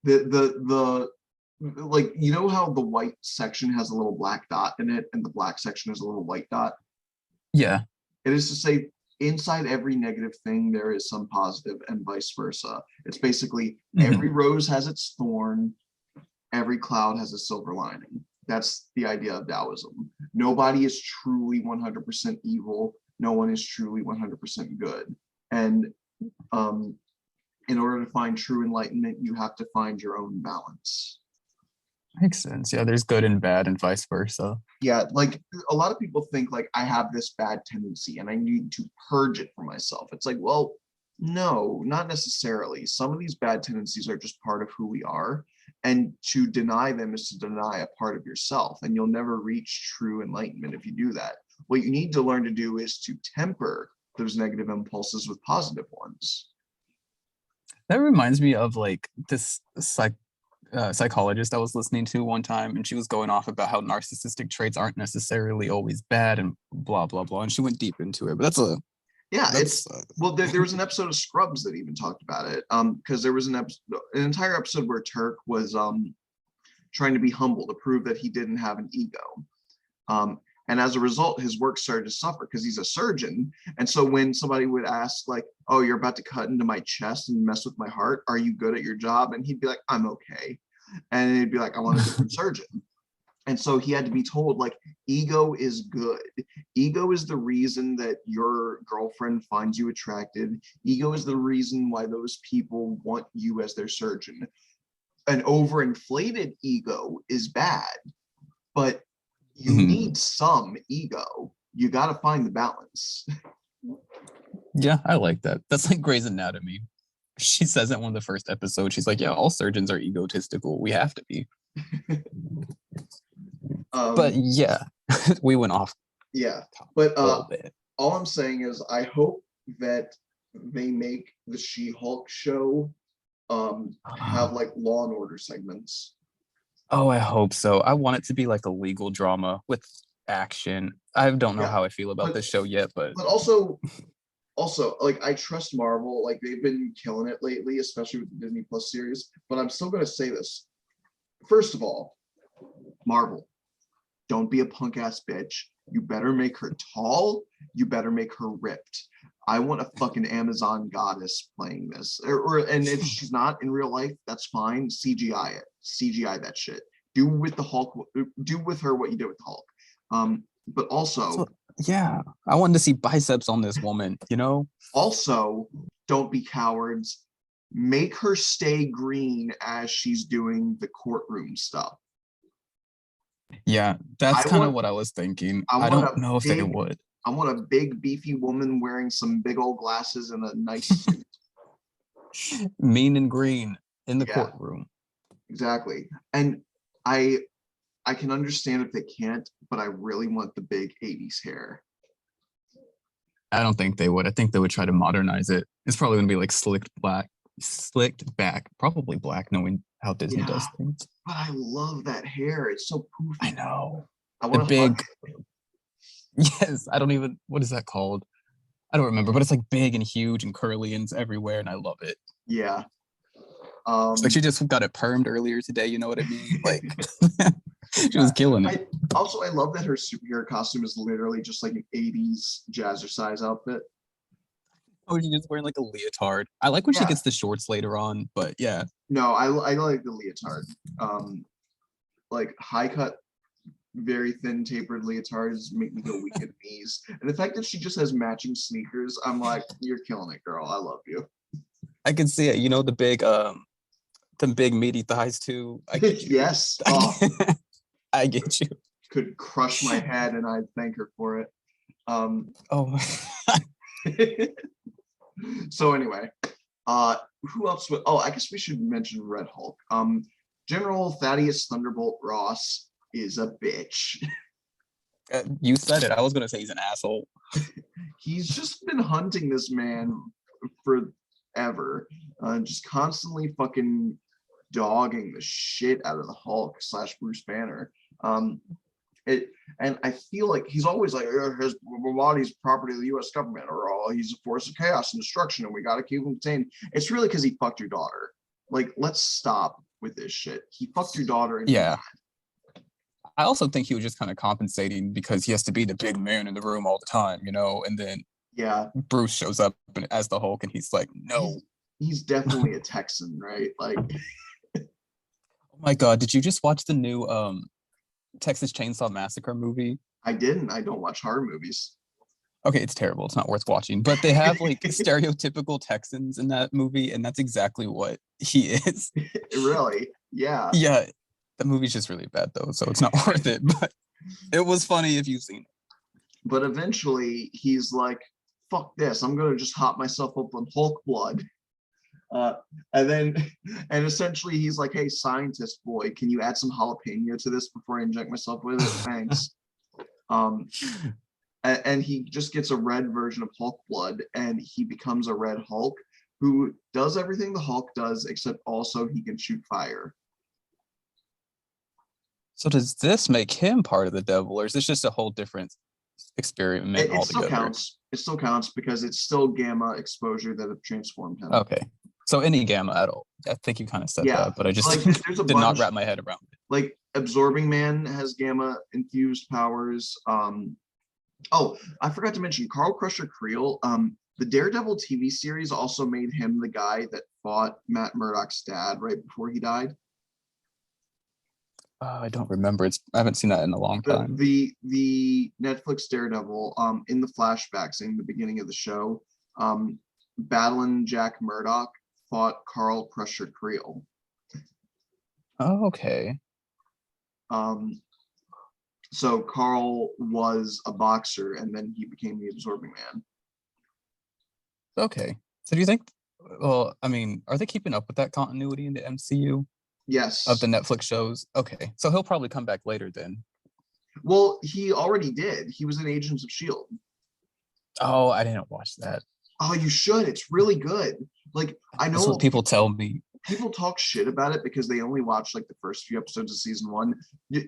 the like you know how the white section has a little black dot in it, and the black section has a little white dot. Yeah. It is to say, inside every negative thing, there is some positive, and vice versa. It's basically every Mhm. rose has its thorn, every cloud has a silver lining. That's the idea of Taoism. Nobody is truly 100% evil. No one is truly 100% good. And um, in order to find true enlightenment, you have to find your own balance. Makes sense. Yeah, there's good and bad and vice versa. Yeah, like a lot of people think like I have this bad tendency and I need to purge it from myself. It's like, well, no, not necessarily. Some of these bad tendencies are just part of who we are. And to deny them is to deny a part of yourself. And you'll never reach true enlightenment if you do that. What you need to learn to do is to temper those negative impulses with positive ones. That reminds me of like this psychologist I was listening to one time, and she was going off about how narcissistic traits aren't necessarily always bad and blah blah blah. And she went deep into it. But Yeah, that's well, there was an episode of Scrubs that even talked about it. Because there was an entire episode where Turk was trying to be humble to prove that he didn't have an ego. And as a result, his work started to suffer because he's a surgeon. And so when somebody would ask, like, oh, you're about to cut into my chest and mess with my heart, are you good at your job? And he'd be like, I'm okay. And he'd be like, I want a different surgeon. And so he had to be told, like, ego is good. Ego is the reason that your girlfriend finds you attractive. Ego is the reason why those people want you as their surgeon. An overinflated ego is bad, but you need some ego. You got to find the balance. Yeah, I like that. That's like Grey's Anatomy. She says in one of the first episodes, she's like, yeah, all surgeons are egotistical. We have to be. But yeah, we went off. Yeah, but a little bit. All I'm saying is I hope that they make the She-Hulk show have like Law and Order segments. Oh, I hope so. I want it to be like a legal drama with action. I don't know how I feel about this show yet, but also like I trust Marvel. Like they've been killing it lately, especially with the Disney Plus series. But I'm still gonna say this. First of all, Marvel, don't be a punk ass bitch. You better make her tall. You better make her ripped. I want a fucking Amazon goddess playing this. And if she's not in real life, that's fine. CGI it. CGI that shit. Do with the Hulk. Do with her what you did with the Hulk. But also, yeah, I wanted to see biceps on this woman. You know. Also, don't be cowards. Make her stay green as she's doing the courtroom stuff. Yeah, that's kind of what I was thinking. I don't know if they would. I want a big, beefy woman wearing some big old glasses and a nice suit. Mean and green in the courtroom. Exactly. And I can understand if they can't, but I really want the big 80s hair. I don't think they would. I think they would try to modernize it. It's probably going to be like slicked back, probably black, knowing how Disney does things. But I love that hair. It's so poofy. I know. I want the big. Yes, I don't even. What is that called? I don't remember, but it's like big and huge and curly and it's everywhere, and I love it. Yeah. Like she just got it permed earlier today. You know what I mean? Like she was killing it. I love that her superhero costume is literally just like an 80s jazzercise outfit. Oh, she's just wearing like a leotard. I like when she gets the shorts later on, but yeah. No, I like the leotard. Like high cut, very thin tapered leotards make me go weak at the knees. And the fact that she just has matching sneakers, I'm like, you're killing it, girl. I love you. I can see it. You know, the big meaty thighs too. I get you. Yes. I get you. Could crush my head and I'd thank her for it. So anyway, who else would, I guess we should mention Red Hulk. General Thaddeus Thunderbolt Ross is a bitch. You said it. I was gonna say he's an asshole. He's just been hunting this man forever, just constantly fucking dogging the shit out of the Hulk / Bruce Banner. And I feel like he's always like, his body's property of the U.S. government, or he's a force of chaos and destruction, and we got to keep him contained. It's really because he fucked your daughter. Like, let's stop with this shit. He fucked your daughter. And yeah. I also think he was just kind of compensating because he has to be the big man in the room all the time, you know. And then Bruce shows up as the Hulk, and he's like, no. He's definitely a Texan, right? Like, oh my god, did you just watch the new Texas Chainsaw Massacre movie? I didn't. I don't watch horror movies. Okay, it's terrible. It's not worth watching. But they have like stereotypical Texans in that movie, and that's exactly what he is. Really? Yeah. Yeah. The movie's just really bad though, so it's not worth it. But it was funny if you've seen it. But eventually he's like, fuck this. I'm gonna just hop myself up on Hulk blood. And essentially he's like, hey, scientist boy, can you add some jalapeno to this before I inject myself with it? Thanks. And he just gets a red version of Hulk blood and he becomes a Red Hulk. who does everything the Hulk does, except also he can shoot fire. So does this make him part of the devil, or is this just a whole different experiment It still altogether? counts. It still counts because it's still gamma exposure that have transformed him. Okay. So any gamma at all. I think you kind of said Yeah, that, but I just like there's a did not bunch. wrap my head around it. Like Absorbing Man has gamma infused powers. Oh, I forgot to mention Carl Crusher Creel. The Daredevil TV series also made him the guy that fought Matt Murdock's dad right before he died. I don't remember. I haven't seen that in a long time. The Netflix Daredevil, in the flashbacks in the beginning of the show, battling Jack Murdock fought Carl Crusher Creel. Oh, okay. So Carl was a boxer and then he became the Absorbing Man. Okay. So do you think, well, I mean, are they keeping up with that continuity in the MCU Yes. of the Netflix shows? Okay. So he'll probably come back later then. Well, he already did. He was in Agents of S.H.I.E.L.D. Oh, I didn't watch that. Oh, you should. It's really good. Like, I know That's what people tell me. people talk shit about it because they only watch like the first few episodes of season one.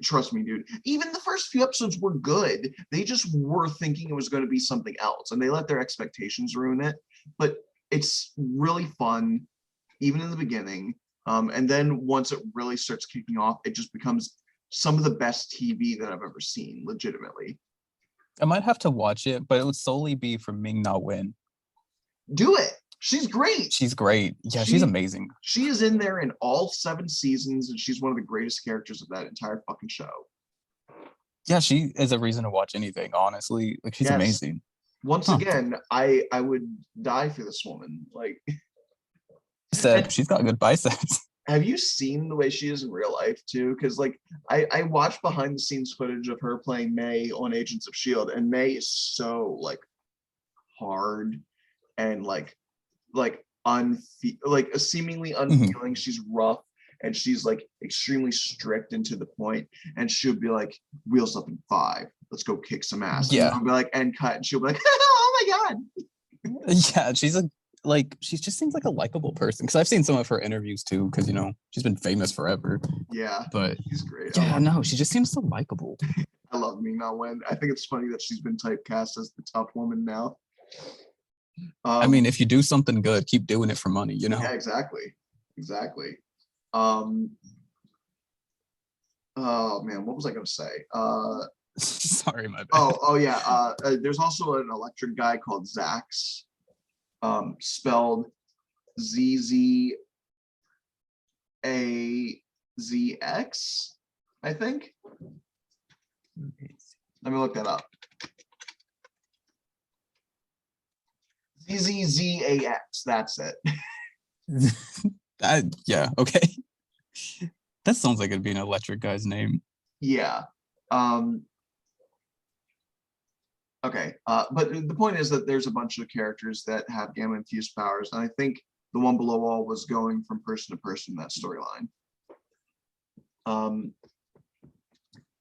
Trust me, dude. Even the first few episodes were good. They just were thinking it was going to be something else, and they let their expectations ruin it. But it's really fun, even in the beginning. And then once it really starts kicking off, it just becomes some of the best TV that I've ever seen, legitimately. I might have to watch it, but it would solely be for Ming Na Wen. Do it. She's great. She's great. Yeah, she's amazing. She is in there in all 7 seasons, and she's one of the greatest characters of that entire fucking show. Yeah, she is a reason to watch anything, honestly. Like, she's amazing. Once again, I would die for this woman. Like, she's got good biceps. Have you seen the way she is in real life too? Because like I watched behind the scenes footage of her playing May on Agents of S.H.I.E.L.D. and May is so like hard and like seemingly unfeeling. She's rough and she's like extremely strict and to the point. And she'll be like, "Wheels up in 5. Let's go kick some ass." Yeah. And I'll be like, "And cut." And she'll be like, "Oh my god." Yeah, she just seems like a likable person, because I've seen some of her interviews too, because she's been famous forever. Yeah, but she's great. Yeah, no, she just seems so likable. I love Ming Na Wen. I think it's funny that she's been typecast as the tough woman now. I mean, if you do something good, keep doing it for money, Yeah, exactly. Oh man, what was I gonna say? Sorry, my bad. Oh yeah. There's also an electric guy called Zax, spelled ZZAZX, I think. Let me look that up. ZZAX, that's it. Yeah, okay. That sounds like it'd be an electric guy's name. Yeah. Okay. But the point is that there's a bunch of characters that have gamma infused powers, and I think the one below all was going from person to person in that storyline.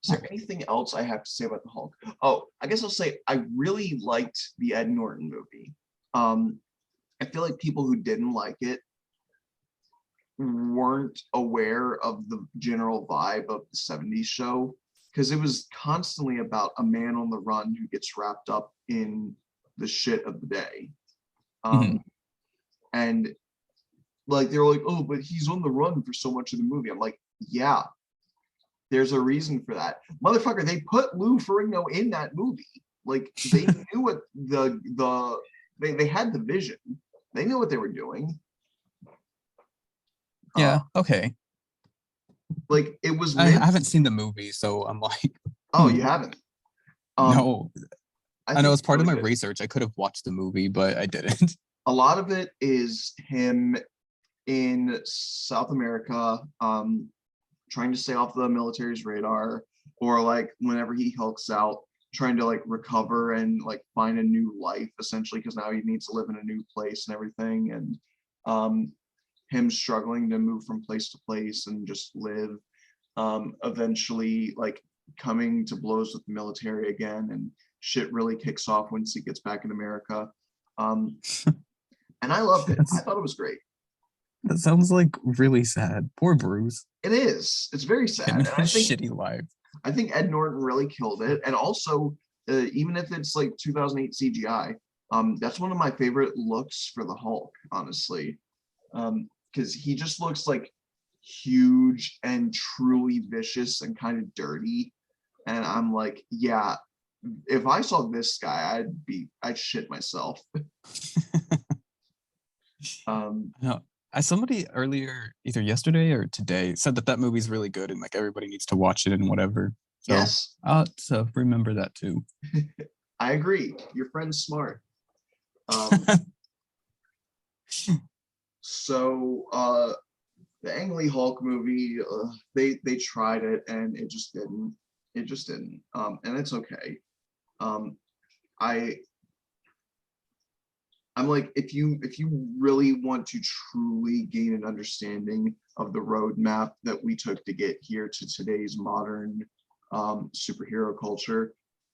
Is there anything else I have to say about the Hulk? Oh, I guess I'll say I really liked the Ed Norton movie. I feel like people who didn't like it weren't aware of the general vibe of the 70s show, because it was constantly about a man on the run who gets wrapped up in the shit of the day. And like they're like, "Oh, but he's on the run for so much of the movie." I'm like, yeah, there's a reason for that. Motherfucker, they put Lou Ferrigno in that movie. Like, they knew what they had the vision. They knew what they were doing. Yeah, okay. Like, it was I haven't seen the movie, so I'm like, oh, you haven't? No. I know it's part of my really good. research. I could have watched the movie, but I didn't. A lot of it is him in South America, trying to stay off the military's radar, or like whenever he hulks out, trying to like recover and like find a new life, essentially, because now he needs to live in a new place and everything, and him struggling to move from place to place and just live, eventually like coming to blows with the military again, and shit really kicks off once he gets back in America. and I loved it. I That's, thought it was great. that sounds like really sad. Poor Bruce. It is. It's very Him sad, and and his shitty life. I think Ed Norton really killed it. And also, even if it's like 2008 CGI, that's one of my favorite looks for the Hulk, honestly, because he just looks like huge and truly vicious and kind of dirty. And I'm like, yeah, if I saw this guy, I'd shit myself. No, as somebody earlier, either yesterday or today, said that that movie's really good and like everybody needs to watch it and whatever. So Yes, so remember that too. I agree. Your friend's smart. Um, so the Ang Lee Hulk movie, they tried it and it just didn't. It just didn't. And it's okay. Um, I I'm like, if you really want to truly gain an understanding of the roadmap that we took to get here to today's modern superhero culture,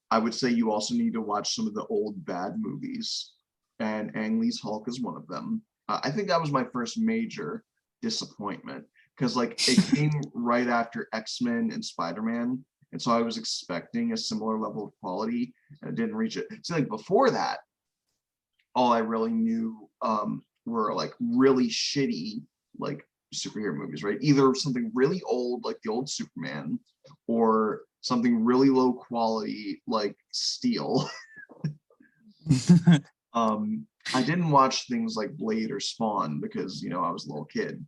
I would say you also need to watch some of the old bad movies, and Ang Lee's Hulk is one of them. I think that was my first major disappointment because like it came right after X-Men and Spider-Man, and so I was expecting a similar level of quality, and it didn't reach it. So like before that, all I really knew were like really shitty like superhero movies, right? Either something really old like the old Superman, or something really low quality like Steel. I didn't watch things like Blade or Spawn because I was a little kid.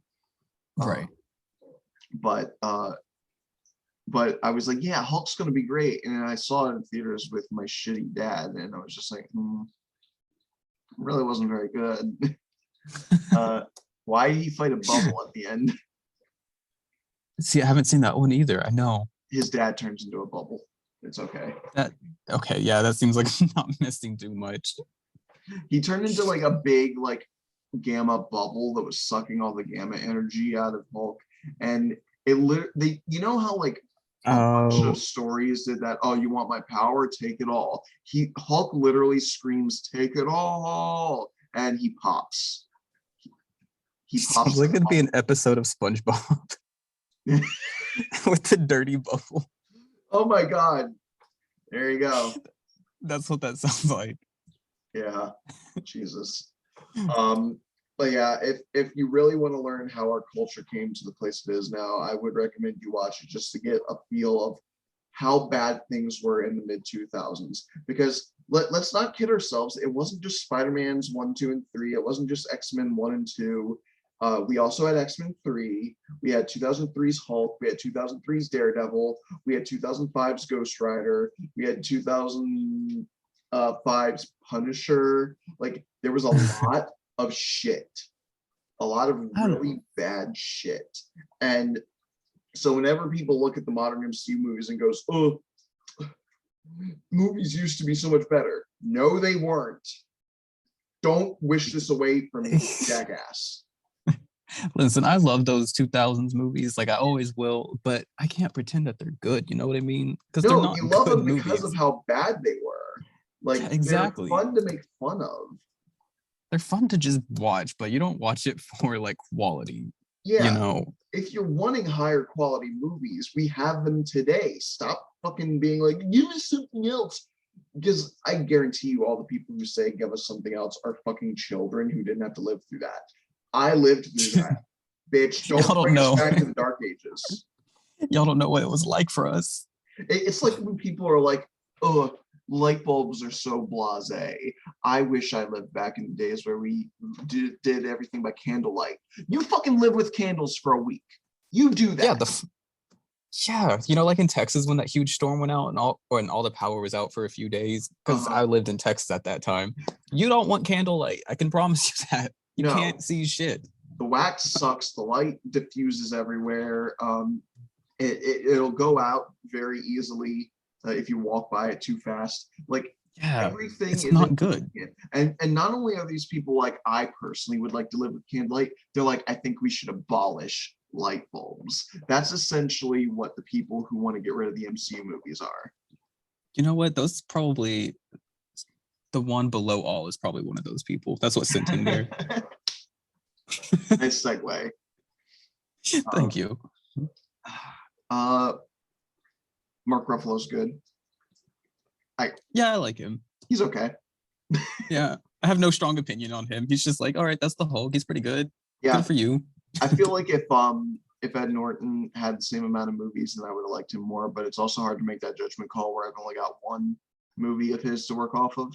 Right. But but I was like, yeah, Hulk's gonna be great, and I saw it in theaters with my shitty dad, and I was just like, really wasn't very good. Why did he fight a bubble at the end? See, I haven't seen that one either. I know His dad turns into a bubble. It's okay. that. Okay, yeah, that seems like not missing too much. He turned into like a big like gamma bubble that was sucking all the gamma energy out of Hulk, and it literally, how like a bunch of Oh, stories did that. Oh, you want my power? Take it all. Hulk literally screams, "Take it all!" and he pops. He sounds pops like the it'd be an bubble. episode of SpongeBob with the dirty bubble. Oh my god! There you go. That's what that sounds like. Yeah, Jesus. Um, but yeah, if you really want to learn how our culture came to the place it is now, I would recommend you watch it just to get a feel of how bad things were in the mid 2000s. Because let's not kid ourselves, it wasn't just Spider-Man's 1, 2, and 3. It wasn't just X-Men 1 and 2. We also had X-Men 3. We had 2003's Hulk. We had 2003's Daredevil. We had 2005's Ghost Rider. We had 2005's Punisher. Like there was a lot of shit, a lot of I don't really bad shit. And so whenever people look at the modern MCU movies and goes, "Oh, movies used to be so much better," no, they weren't. Don't wish this away from me, jackass. listen. I love those 2000s movies. Like I always will, but I can't pretend that they're good. You know what I mean? Because they're No, not you love good them because of movies. how bad they were. Yeah, Like they're exactly. fun to make fun of. They're fun to just watch, but you don't watch it for like quality. You Yeah, know? if you're wanting higher quality movies, we have them today. Stop fucking being like, give us something else. Because I guarantee you, all the people who say give us something else are fucking children who didn't have to live through that. I lived through that. Bitch, Y'all don't don't bring us know. back to the dark ages. Y'all don't know what it was like for us. It's like when people are like, oh, light bulbs are so blasé. I wish I lived back in the days where we did everything by candlelight. You fucking live with candles for a week. You do Yeah, that. yeah, like in Texas when that huge storm went out and all the power was out for a few days because Uh-huh. I lived in Texas at that time. You don't want candlelight. I can promise you that. You No, can't see shit. the wax sucks. The light diffuses everywhere. It'll go out very easily if you walk by it too fast. Like Yeah, everything it's is not good. inconvenient. And not only are these people like, I personally would like to live with candlelight, they're like, I think we should abolish light bulbs. That's essentially what the people who want to get rid of the MCU movies are. You know what? Those probably the one below all is probably one of those people. That's what sent him there. Nice segue. Thank you. Mark Ruffalo's good. Yeah, I like him. He's okay. Yeah, I have no strong opinion on him. He's just like, all right, that's the Hulk. He's pretty good. Yeah, Good for you. I feel like if Ed Norton had the same amount of movies, then I would have liked him more. But it's also hard to make that judgment call where I've only got one movie of his to work off of.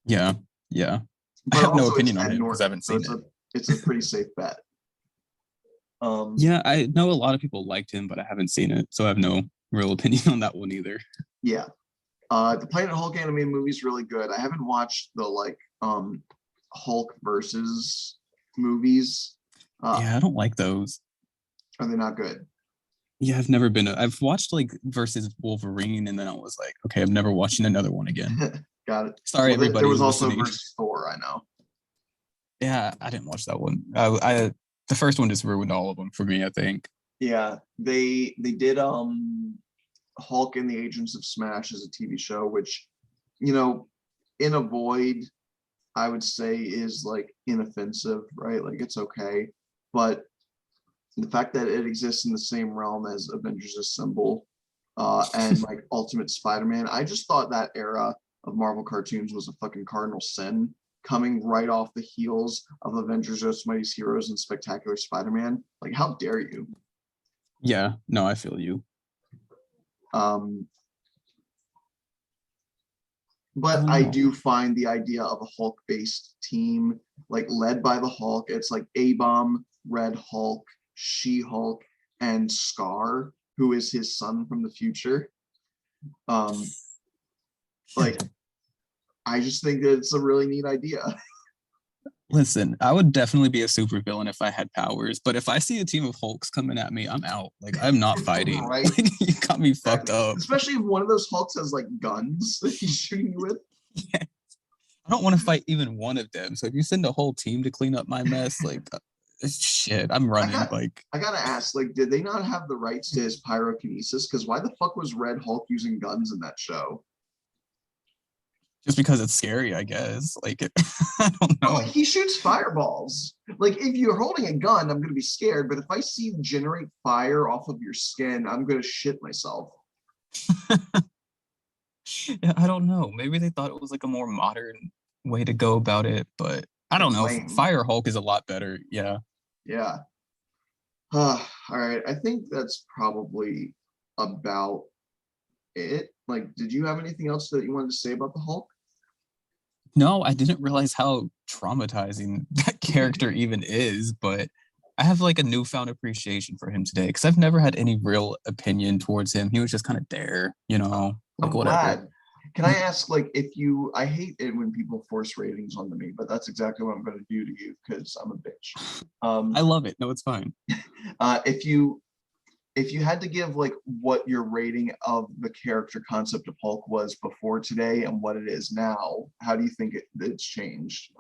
Yeah, yeah. But I have no also it's opinion on Ed him because I Norton, haven't so seen it. it's a pretty safe bet. Yeah, I know a lot of people liked him, but I haven't seen it, so I have no real opinion on that one either. Yeah. The Planet Hulk animated movie is really good. I haven't watched the Hulk versus movies. Yeah, I don't like those. Are they not good? Yeah, I've watched like versus Wolverine, and then I was like, okay, I'm never watching another one again. Got it. Sorry, Well, everybody there was also listening. versus Thor, I know. Yeah, I didn't watch that one. The first one just ruined all of them for me, I think. Yeah, they did Hulk and the Agents of Smash as a TV show, which, in a void, I would say is like inoffensive, right? Like it's okay. But the fact that it exists in the same realm as Avengers Assemble and like Ultimate Spider-Man, I just thought that era of Marvel cartoons was a fucking cardinal sin, coming right off the heels of Avengers Earth's Mightiest Heroes and Spectacular Spider-Man. Like, how dare you? Yeah, no, I feel you. But I do find the idea of a Hulk-based team, like led by the Hulk, it's like A-Bomb, Red Hulk, She-Hulk, and Scar, who is his son from the future. Like, I just think that it's a really neat idea. Listen, I would definitely be a supervillain if I had powers, but if I see a team of Hulks coming at me, I'm out. Like, I'm not fighting. Right? Like, you got me fucked up. Especially if one of those Hulks has like guns that he's shooting you with. Yeah. I don't want to fight even one of them. So if you send a whole team to clean up my mess, like, shit, I'm running. I gotta ask, like, did they not have the rights to his pyrokinesis? Because why the fuck was Red Hulk using guns in that show? Just because it's scary, I guess. Like, I don't know. Like, he shoots fireballs. Like, if you're holding a gun, I'm gonna be scared. But if I see you generate fire off of your skin, I'm gonna shit myself. Yeah, I don't know. Maybe they thought it was like a more modern way to go about it, but I don't know. Lame. Fire Hulk is a lot better. Yeah. Yeah. All right. I think that's probably about it. Like, did you have anything else that you wanted to say about the Hulk? No, I didn't realize how traumatizing that character even is, but I have like a newfound appreciation for him today because I've never had any real opinion towards him. He was just kind of there, like I'm whatever. glad. Can I ask, like, I hate it when people force ratings onto me, but that's exactly what I'm going to do to you because I'm a bitch. I love it. No, it's fine. If you had to give like what your rating of the character concept of Hulk was before today and what it is now, how do you think it's changed?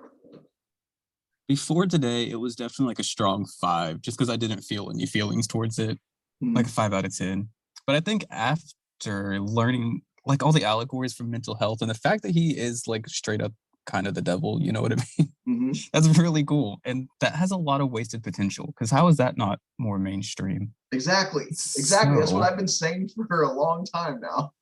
Before today, it was definitely like a strong 5, just because I didn't feel any feelings towards it, like a 5 out of 10. But I think after learning like all the allegories from mental health and the fact that he is like straight up kind of the devil, you know what I mean? That's really cool. And that has a lot of wasted potential because how is that not more mainstream? Exactly. That's what I've been saying for a long time now.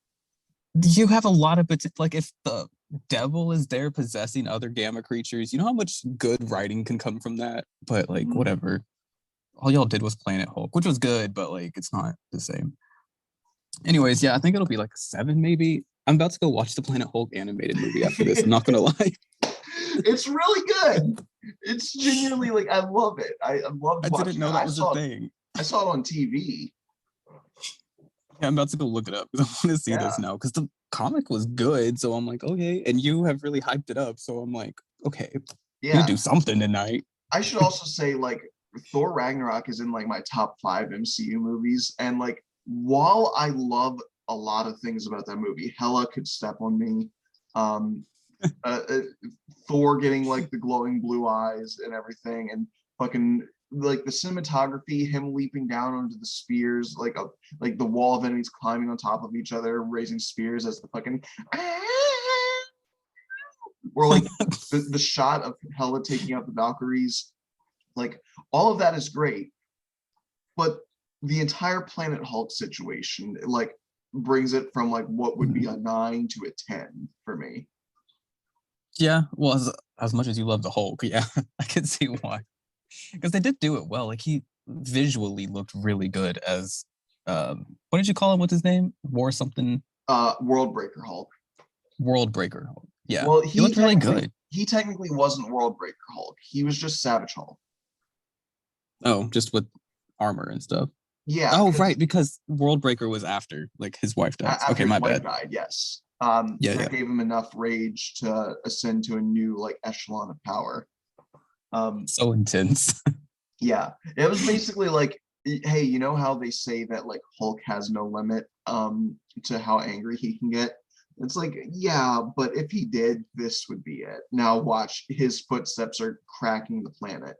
You have a lot of potential. Like if the devil is there possessing other gamma creatures, you know how much good writing can come from that? But like, whatever. All y'all did was Planet Hulk, which was good, but like, it's not the same. Anyways, yeah, I think it'll be like 7 maybe. I'm about to go watch the Planet Hulk animated movie after this. I'm not gonna lie. It's really good. It's genuinely like I love it. I love. I didn't know that was a thing. I saw it on TV. Yeah, I'm about to go look it up because I want to see this now because the comic was good. So I'm like, okay, and you have really hyped it up. So I'm like, okay, you do something tonight. I should also say like Thor Ragnarok is in like my top 5 MCU movies, and like while I love a lot of things about that movie, Hela could step on me. Thor getting like the glowing blue eyes and everything, and fucking like the cinematography, him leaping down onto the spears, like the wall of enemies climbing on top of each other, raising spears as the fucking or like the shot of Hela taking out the Valkyries, like all of that is great, but the entire Planet Hulk situation like brings it from like what would be a 9 to a 10 for me. Yeah, well, as much as you love the Hulk, yeah, I can see why. Because they did do it well. Like he visually looked really good as what did you call him? What's his name? War something? World Breaker Hulk. World Breaker Hulk. Yeah. Well, He looked really good. He technically wasn't World Breaker Hulk. He was just Savage Hulk. Oh, just with armor and stuff. Yeah. Oh, right, because World Breaker was after like his wife died. After Okay, my his wife bad. died, yes. Yeah, That yeah. gave him enough rage to ascend to a new like echelon of power. So intense. Yeah, it was basically like, hey, you know how they say that like Hulk has no limit to how angry he can get? It's like, yeah, but if he did, this would be it. Now watch, his footsteps are cracking the planet.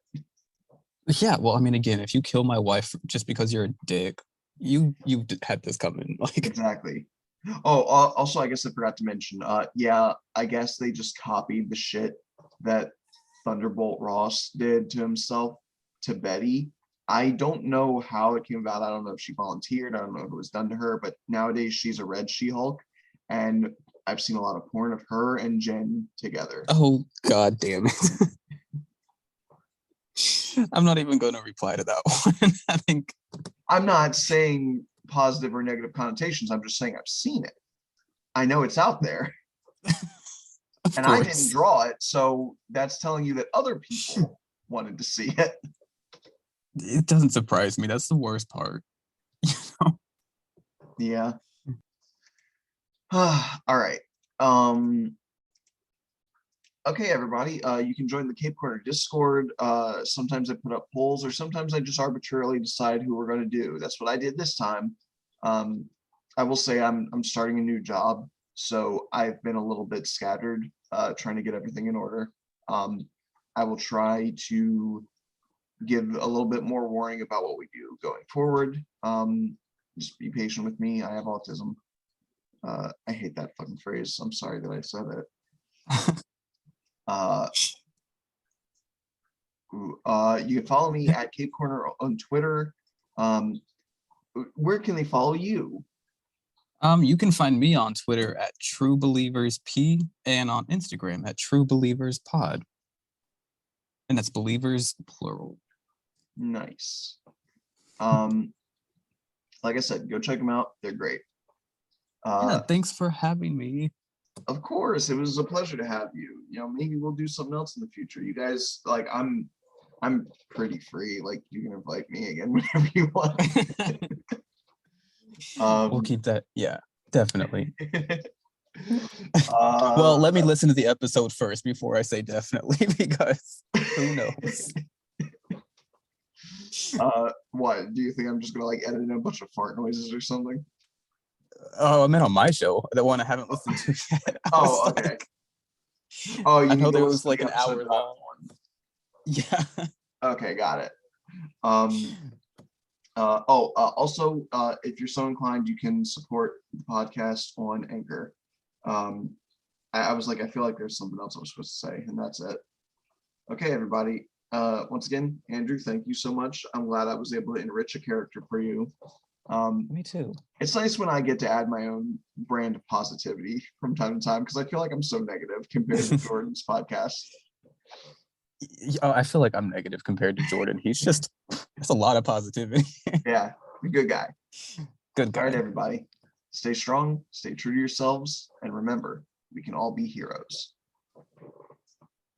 Yeah, well, I mean, again, if you kill my wife just because you're a dick, you had this coming. Like, Exactly. Oh, also, I guess I forgot to mention, yeah, I guess they just copied the shit that Thunderbolt Ross did to himself to Betty. I don't know how it came about. I don't know if she volunteered. I don't know if it was done to her, but nowadays she's a red She-Hulk, and I've seen a lot of porn of her and Jen together. oh god damn it. I'm not even going to reply to that one. I think I'm not saying positive or negative connotations. I'm just saying I've seen it. I know it's out there. of And course. I didn't draw it, so that's telling you that other people wanted to see it. It doesn't surprise me. That's the worst part. You know? Yeah. All right. Okay, everybody. You can join the Cape Corner Discord. Sometimes I put up polls, or sometimes I just arbitrarily decide who we're going to do. That's what I did this time. I will say I'm starting a new job, so I've been a little bit scattered, trying to get everything in order. I will try to give a little bit more warning about what we do going forward. Just be patient with me. I have autism. I hate that fucking phrase. I'm sorry that I said it. You can follow me at Cape Corner on Twitter. Where can they follow you? You can find me on Twitter at True Believers P and on Instagram at True Believers Pod. And that's believers plural. Nice. Like I said, go check them out. They're great. Yeah, thanks for having me. Of course, it was a pleasure to have you. You know, maybe we'll do something else in the future. You guys, like, I'm pretty free. Like, you can invite me again whenever you want. We'll keep that. Yeah, definitely. Well, let me listen to the episode first before I say definitely, because who knows? What do you think? I'm just gonna like edit in a bunch of fart noises or something? Oh, I meant on my show, the one I haven't listened to yet. Oh, okay. Like, Oh, you I know need to there listen was to like the an episode hour about long. one. Yeah. Okay, got it. Also, if you're so inclined, you can support the podcast on Anchor. I was like, I feel like there's something else I was supposed to say, and that's it. Okay, everybody. Once again, Andrew, thank you so much. I'm glad I was able to enrich a character for you. Me too. It's nice when I get to add my own brand of positivity from time to time, because I feel like I'm so negative compared to Jordan's podcast. I feel like I'm negative compared to Jordan. That's a lot of positivity. Yeah, a good guy. Good guy. All right, everybody. Stay strong, stay true to yourselves, and remember, we can all be heroes.